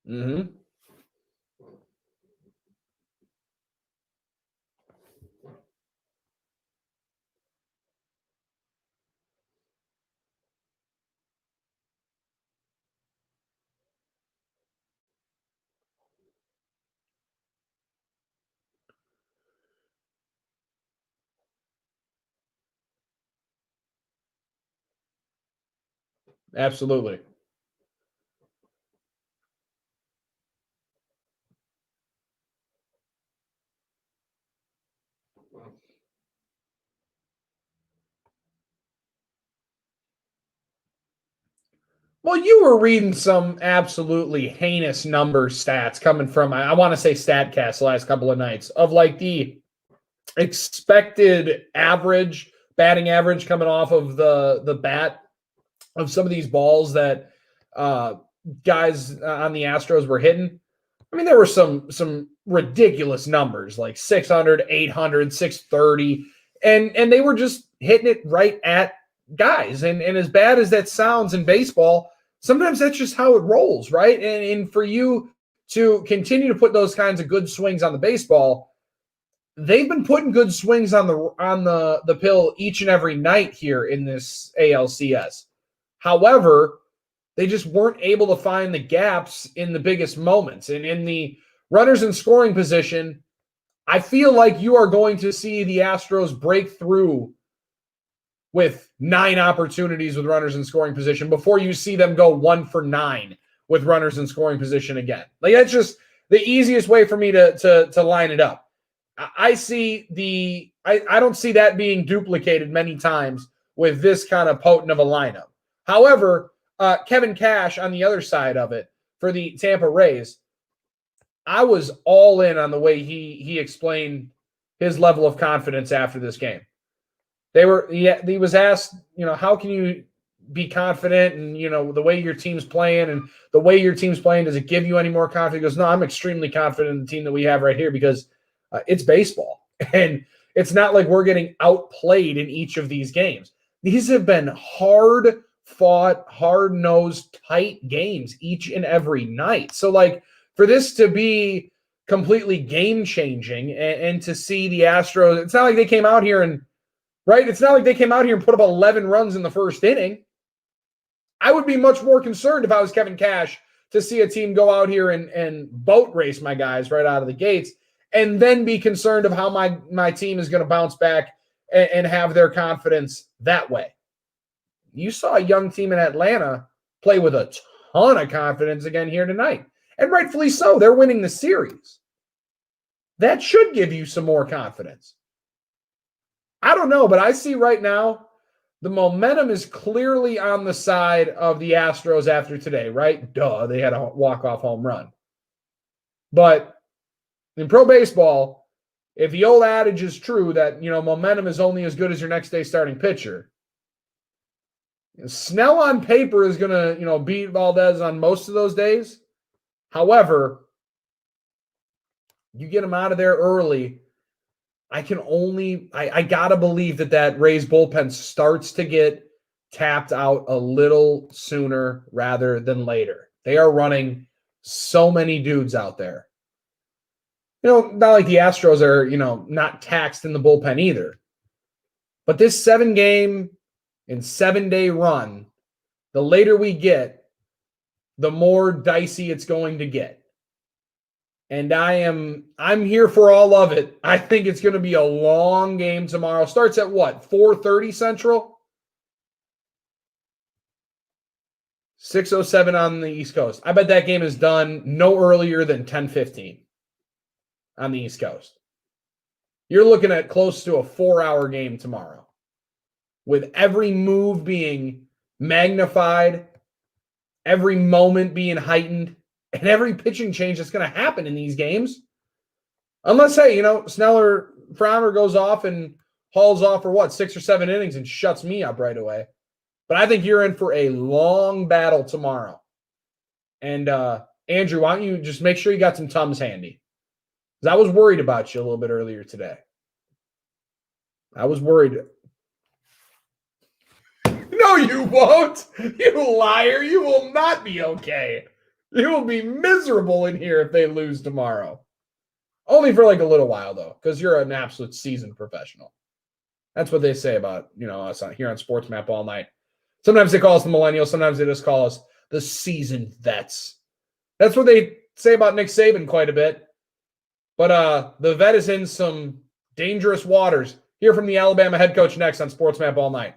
Mm-hmm. Absolutely. Well, you were reading some absolutely heinous number stats coming from, I want to say StatCast the last couple of nights, of like the expected average, batting average coming off of the bat of some of these balls that guys on the Astros were hitting. I mean, there were some ridiculous numbers like 600, 800, 630, and they were just hitting it right at guys. And as bad as that sounds in baseball, sometimes that's just how it rolls, right? And for you to continue to put those kinds of good swings on the baseball, they've been putting good swings on the pill each and every night here in this ALCS. However, they just weren't able to find the gaps in the biggest moments. And in the runners in scoring position, I feel like you are going to see the Astros break through with 9 opportunities with runners in scoring position before you see them go 1 for 9 with runners in scoring position again. Like, that's just the easiest way for me to line it up. I don't see that being duplicated many times with this kind of potent of a lineup. However, Kevin Cash on the other side of it for the Tampa Rays, I was all in on the way he explained his level of confidence after this game. He was asked, how can you be confident and, the way your team's playing and the way your team's playing, does it give you any more confidence? He goes, no, I'm extremely confident in the team that we have right here because it's baseball. And it's not like we're getting outplayed in each of these games. These have been hard fought, hard-nosed, tight games each and every night. So, like, for this to be completely game-changing and to see the Astros, it's not like they came out here and, right? It's not like they came out here and put up 11 runs in the first inning. I would be much more concerned if I was Kevin Cash to see a team go out here and boat race my guys right out of the gates, and then be concerned of how my team is going to bounce back and have their confidence that way. You saw a young team in Atlanta play with a ton of confidence again here tonight, and rightfully so. They're winning the series. That should give you some more confidence. I don't know, but I see right now the momentum is clearly on the side of the Astros after today, right? Duh, they had a walk-off home run. But in pro baseball, if the old adage is true that, momentum is only as good as your next day starting pitcher, Snell on paper is going to, beat Valdez on most of those days. However, you get him out of there early. I got to believe that Rays bullpen starts to get tapped out a little sooner rather than later. They are running so many dudes out there. Not like the Astros are, not taxed in the bullpen either. But this 7-game and 7-day run, the later we get, the more dicey it's going to get. And I'm here for all of it. I think it's going to be a long game tomorrow. Starts at what? 4:30 Central? 6:07 on the East Coast. I bet that game is done no earlier than 10:15 on the East Coast. You're looking at close to a 4-hour game tomorrow, with every move being magnified, every moment being heightened, and every pitching change that's going to happen in these games. Unless, hey, Snell or Framber goes off and hauls off for 6 or 7 innings and shuts me up right away. But I think you're in for a long battle tomorrow. And Andrew, why don't you just make sure you got some Tums handy? Because I was worried about you a little bit earlier today. I was worried. No, you won't. You liar. You will not be okay. You will be miserable in here if they lose tomorrow. Only for like a little while, though, because you're an absolute seasoned professional. That's what they say about, us here on Sports Map all night. Sometimes they call us the millennials. Sometimes they just call us the seasoned vets. That's what they say about Nick Saban quite a bit. But the vet is in some dangerous waters. Hear from the Alabama head coach next on Sports Map all night.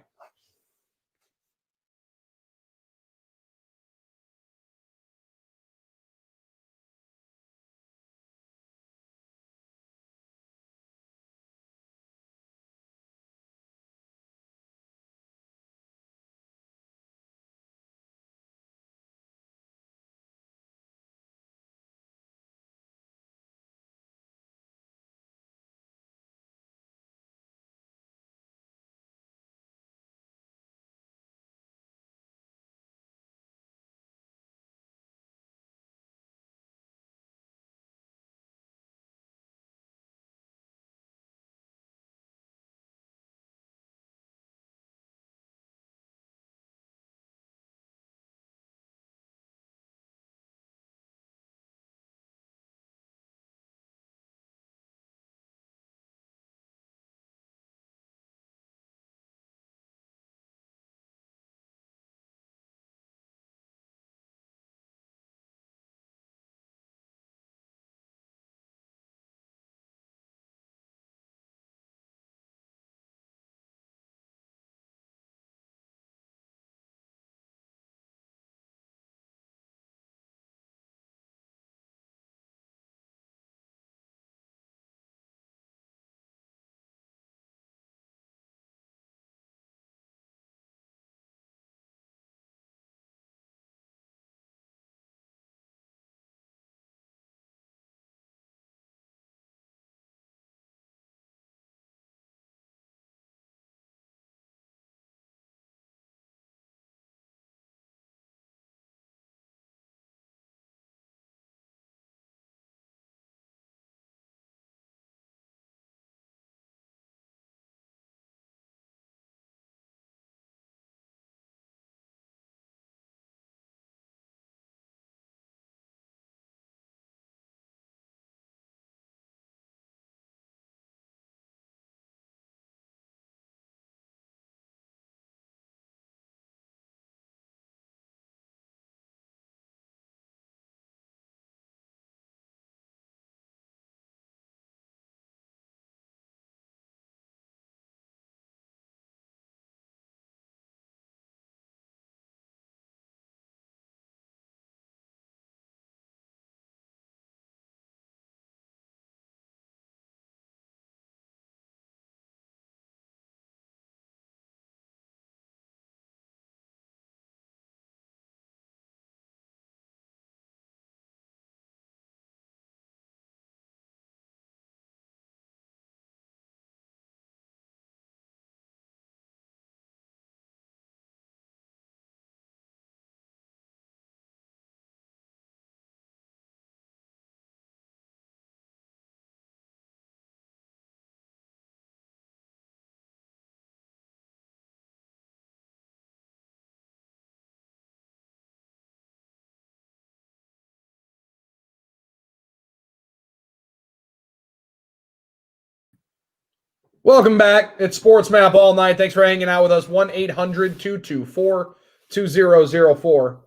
Welcome back. It's Sports Map all night. Thanks for hanging out with us. 1-800-224-2004.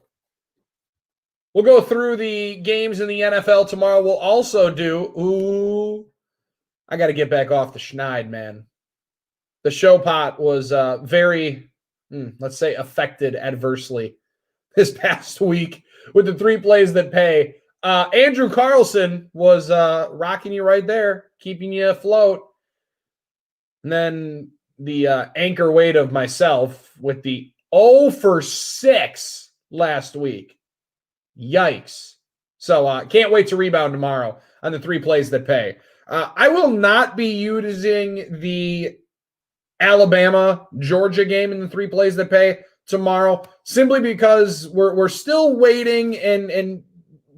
We'll go through the games in the NFL tomorrow. We'll also do, I got to get back off the schneid, man. The show pot was very, let's say, affected adversely this past week with the 3 plays that pay. Andrew Carlson was rocking you right there, keeping you afloat. And then the anchor weight of myself with the 0 for 6 last week. Yikes. So can't wait to rebound tomorrow on the 3 plays that pay. I will not be using the Alabama-Georgia game in the 3 plays that pay tomorrow, simply because we're still waiting and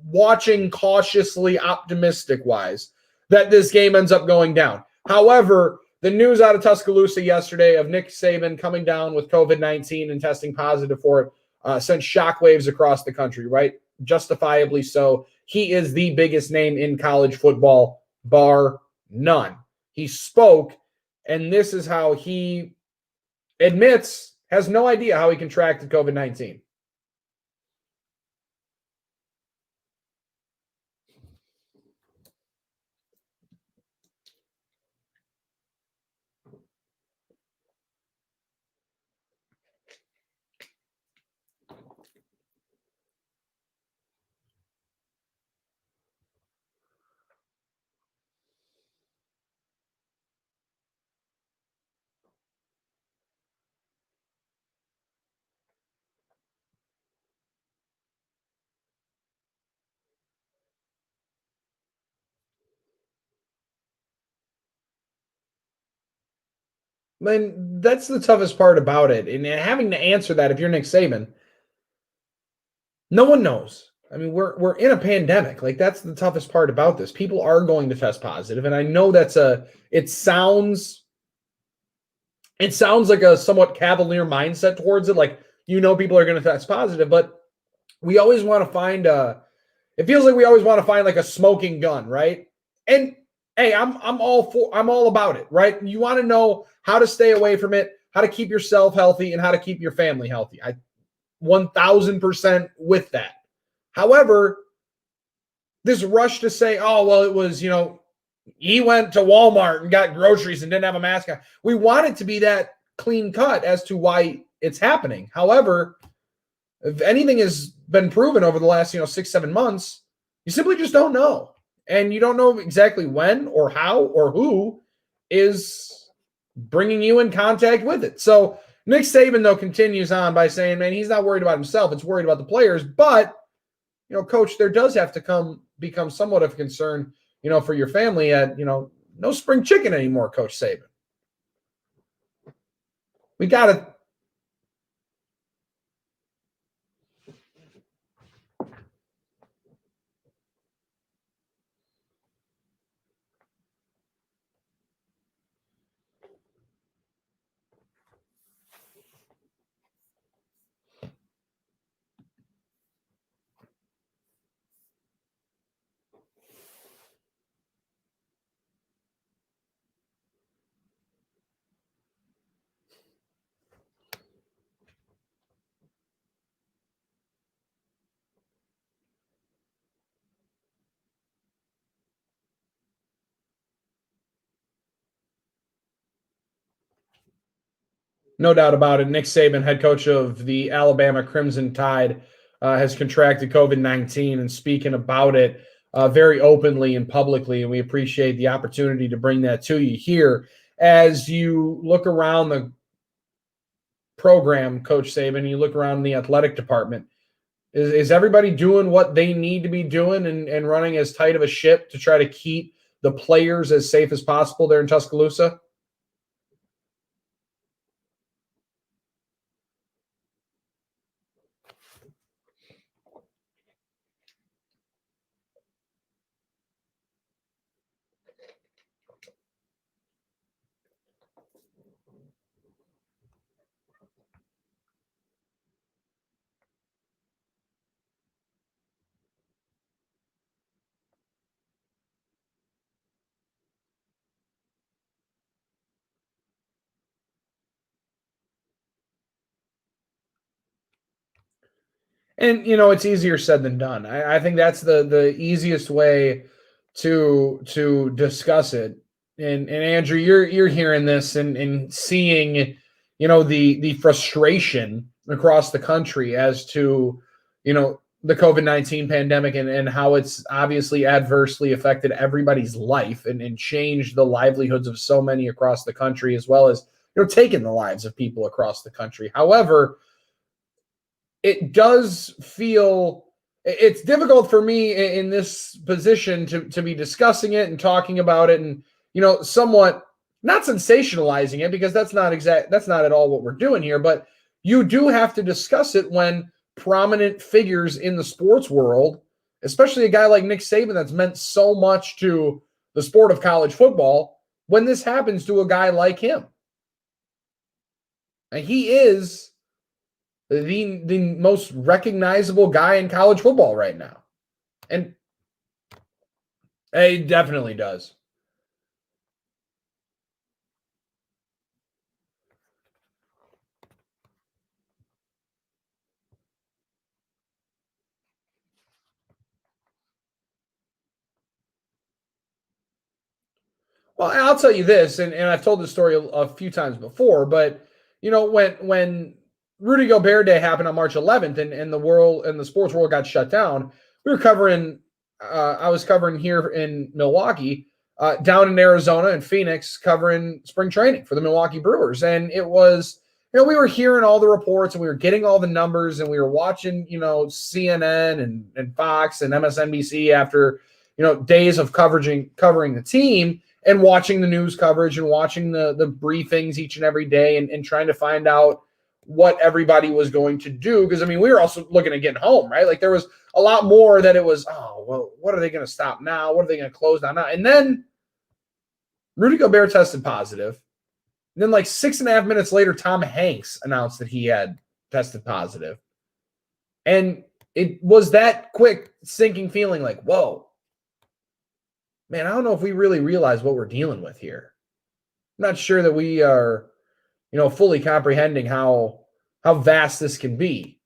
watching cautiously optimistic-wise that this game ends up going down. However, the news out of Tuscaloosa yesterday of Nick Saban coming down with COVID-19 and testing positive for it sent shockwaves across the country, right? Justifiably so. He is the biggest name in college football, bar none. He spoke, and this is how he admits has no idea how he contracted COVID-19. Man, that's the toughest part about it. And having to answer that if you're Nick Saban, no one knows. I mean, we're in a pandemic. Like, that's the toughest part about this. People are going to test positive, and I know it sounds like a somewhat cavalier mindset towards it. Like, people are going to test positive, but we always want to find it feels like we always want to find like a smoking gun, right? And hey, I'm all about it, right? You want to know how to stay away from it, how to keep yourself healthy, and how to keep your family healthy. I 1000% with that. However, this rush to say, oh, well, it was, he went to Walmart and got groceries and didn't have a mask on. We want it to be that clean cut as to why it's happening. However, if anything has been proven over the last, 6-7 months, you simply just don't know. And you don't know exactly when or how or who is bringing you in contact with it. So Nick Saban, though, continues on by saying, man, he's not worried about himself. It's worried about the players. But, coach, there does have to become somewhat of a concern, for your family at, no spring chicken anymore, Coach Saban. We got to. No doubt about it. Nick Saban, head coach of the Alabama Crimson Tide, has contracted COVID-19 and speaking about it very openly and publicly. And we appreciate the opportunity to bring that to you here. As you look around the program, Coach Saban, you look around the athletic department, is everybody doing what they need to be doing and running as tight of a ship to try to keep the players as safe as possible there in Tuscaloosa? And it's easier said than done. I think that's the easiest way to discuss it. And Andrew, you're hearing this and seeing, the frustration across the country as to, the COVID-19 pandemic and how it's obviously adversely affected everybody's life and changed the livelihoods of so many across the country, as well as, taken the lives of people across the country. However, it does feel it's difficult for me in this position to be discussing it and talking about it and somewhat not sensationalizing it, because that's not at all what we're doing here, but you do have to discuss it when prominent figures in the sports world, especially a guy like Nick Saban that's meant so much to the sport of college football, when this happens to a guy like him. And he is the most recognizable guy in college football right now. And it definitely does. Well, I'll tell you this, and I've told this story a few times before, but when Rudy Gobert Day happened on March 11th, and the world and the sports world got shut down, we were covering. I was covering here in Milwaukee, down in Arizona and Phoenix, covering spring training for the Milwaukee Brewers, and it was. We were hearing all the reports and we were getting all the numbers and we were watching, CNN and Fox and MSNBC after, days of covering the team and watching the news coverage and watching the briefings each and every day and trying to find out what everybody was going to do. Because, we were also looking at getting home, right? Like there was a lot more that it was, oh, well, what are they going to stop now? What are they going to close down now? And then Rudy Gobert tested positive. And then like 6.5 minutes later, Tom Hanks announced that he had tested positive. And it was that quick sinking feeling like, whoa, man, I don't know if we really realize what we're dealing with here. I'm not sure that we are, fully comprehending how vast this can be.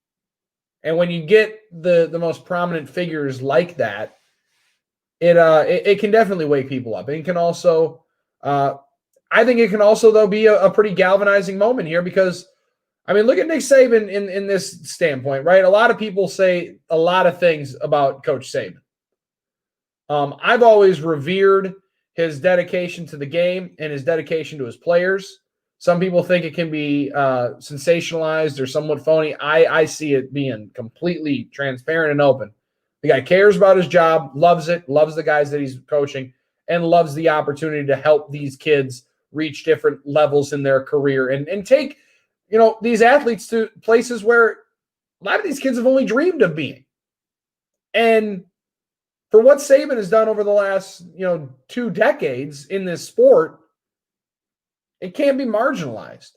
And when you get the most prominent figures like that, it can definitely wake people up. And it can also, I think it can also, though, be a pretty galvanizing moment here because, look at Nick Saban in this standpoint, right? A lot of people say a lot of things about Coach Saban. I've always revered his dedication to the game and his dedication to his players. Some people think it can be sensationalized or somewhat phony. I see it being completely transparent and open. The guy cares about his job, loves it, loves the guys that he's coaching, and loves the opportunity to help these kids reach different levels in their career and take, these athletes to places where a lot of these kids have only dreamed of being. And for what Saban has done over the last, 2 decades in this sport, it can't be marginalized.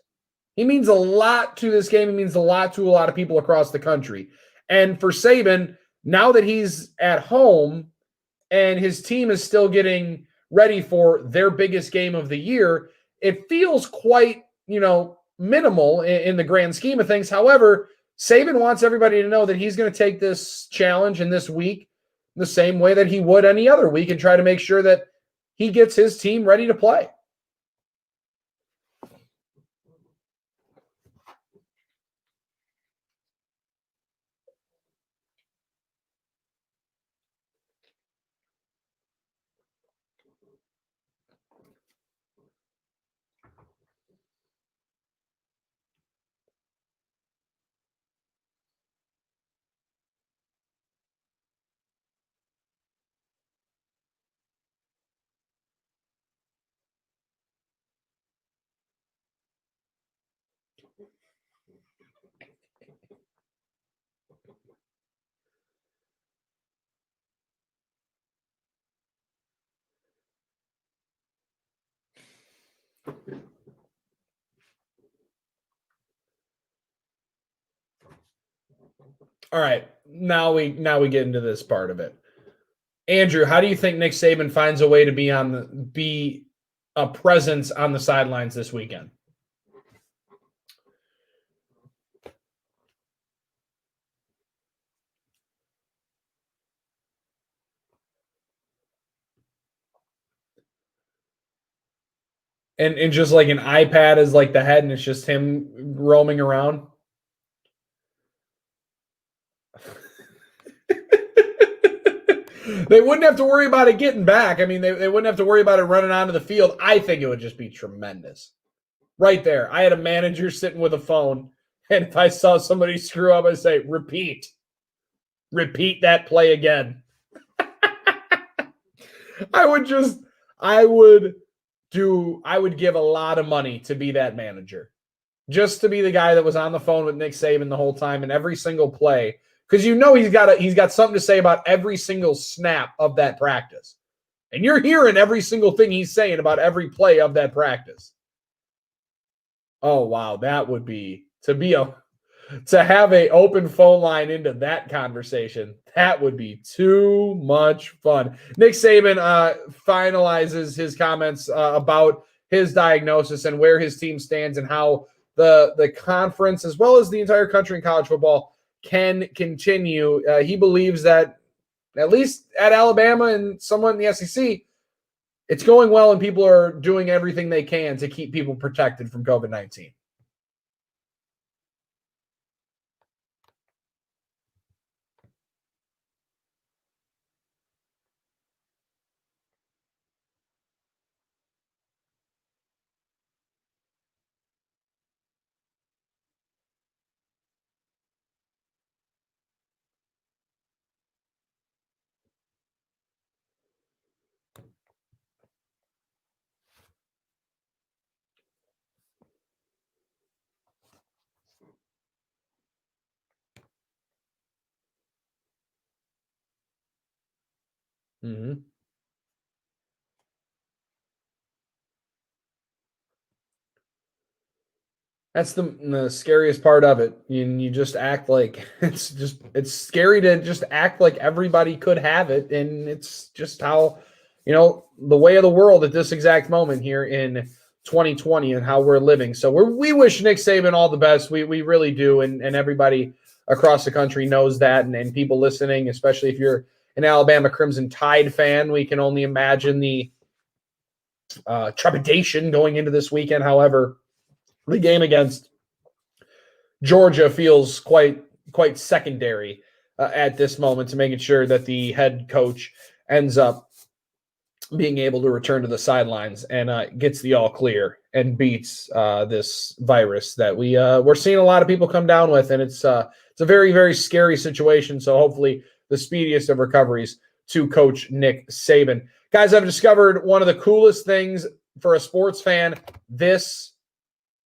He means a lot to this game. He means a lot to a lot of people across the country. And for Saban, now that he's at home and his team is still getting ready for their biggest game of the year, it feels quite, minimal in the grand scheme of things. However, Saban wants everybody to know that he's going to take this challenge in this week the same way that he would any other week and try to make sure that he gets his team ready to play. All right, now we get into this part of it. Andrew, how do you think Nick Saban finds a way to be a presence on the sidelines this weekend? And just like an iPad is like the head and it's just him roaming around. They wouldn't have to worry about it getting back. I mean, they wouldn't have to worry about it running onto the field. I think it would just be tremendous. Right there. I had a manager sitting with a phone, and if I saw somebody screw up, I'd say, repeat that play again. I would give a lot of money to be that manager. Just to be the guy that was on the phone with Nick Saban the whole time and every single play. Because he's got something to say about every single snap of that practice. And you're hearing every single thing he's saying about every play of that practice. Oh, wow. That would be to have an open phone line into that conversation. That would be too much fun. Nick Saban finalizes his comments about his diagnosis and where his team stands and how the conference, as well as the entire country in college football, can continue. He believes that, at least at Alabama and somewhat in the SEC, it's going well and people are doing everything they can to keep people protected from COVID-19. Mm-hmm. That's the scariest part of it. You just act like it's scary to just act like everybody could have it. And it's just how, the way of the world at this exact moment here in 2020 and how we're living. So we wish Nick Saban all the best. We really do. And everybody across the country knows that. And people listening, especially if you're an Alabama Crimson Tide fan, we can only imagine the trepidation going into this weekend. However, the game against Georgia feels quite secondary at this moment to making sure that the head coach ends up being able to return to the sidelines and gets the all clear and beats this virus that we're seeing a lot of people come down with, and it's a very, very scary situation. So hopefully the speediest of recoveries to Coach Nick Saban. Guys, I've discovered one of the coolest things for a sports fan this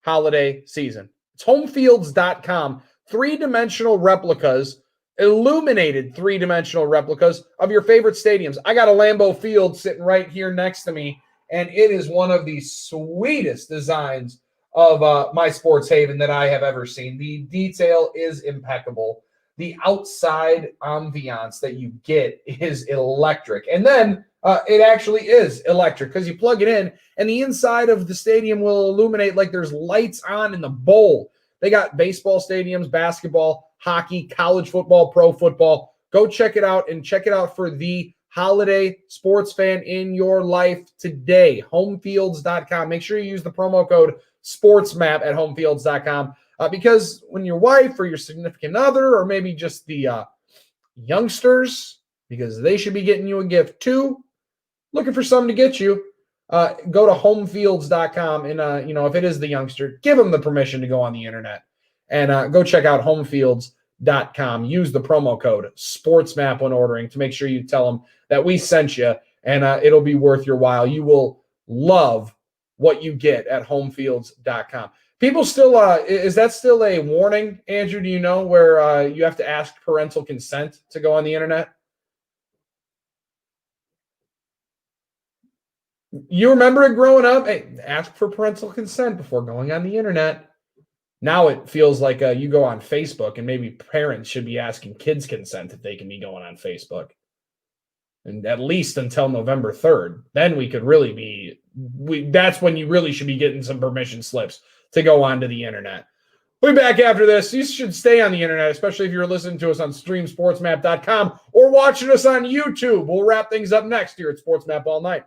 holiday season. It's homefields.com. Three-dimensional replicas, illuminated three-dimensional replicas of your favorite stadiums. I got a Lambeau Field sitting right here next to me, and it is one of the sweetest designs of my sports haven that I have ever seen. The detail is impeccable. The outside ambiance that you get is electric. And then it actually is electric because you plug it in and the inside of the stadium will illuminate like there's lights on in the bowl. They got baseball stadiums, basketball, hockey, college football, pro football. Go check it out and check it out for the holiday sports fan in your life today. Homefields.com. Make sure you use the promo code SportsMap at homefields.com because when your wife or your significant other or maybe just the youngsters, because they should be getting you a gift too, looking for something to get you, go to homefields.com and, if it is the youngster, give them the permission to go on the internet and go check out homefields.com. Use the promo code SportsMap when ordering to make sure you tell them that we sent you, and it'll be worth your while. You will love what you get at homefields.com. People still, is that still a warning, Andrew? Do you know where you have to ask parental consent to go on the internet? You remember it growing up? Hey, ask for parental consent before going on the internet. Now it feels like you go on Facebook and maybe parents should be asking kids consent if they can be going on Facebook. And at least until November 3rd. Then we could really be, that's when you really should be getting some permission slips to go onto the internet. We'll be back after this. You should stay on the internet, especially if you're listening to us on streamsportsmap.com or watching us on YouTube. We'll wrap things up next here at Sports Map All Night.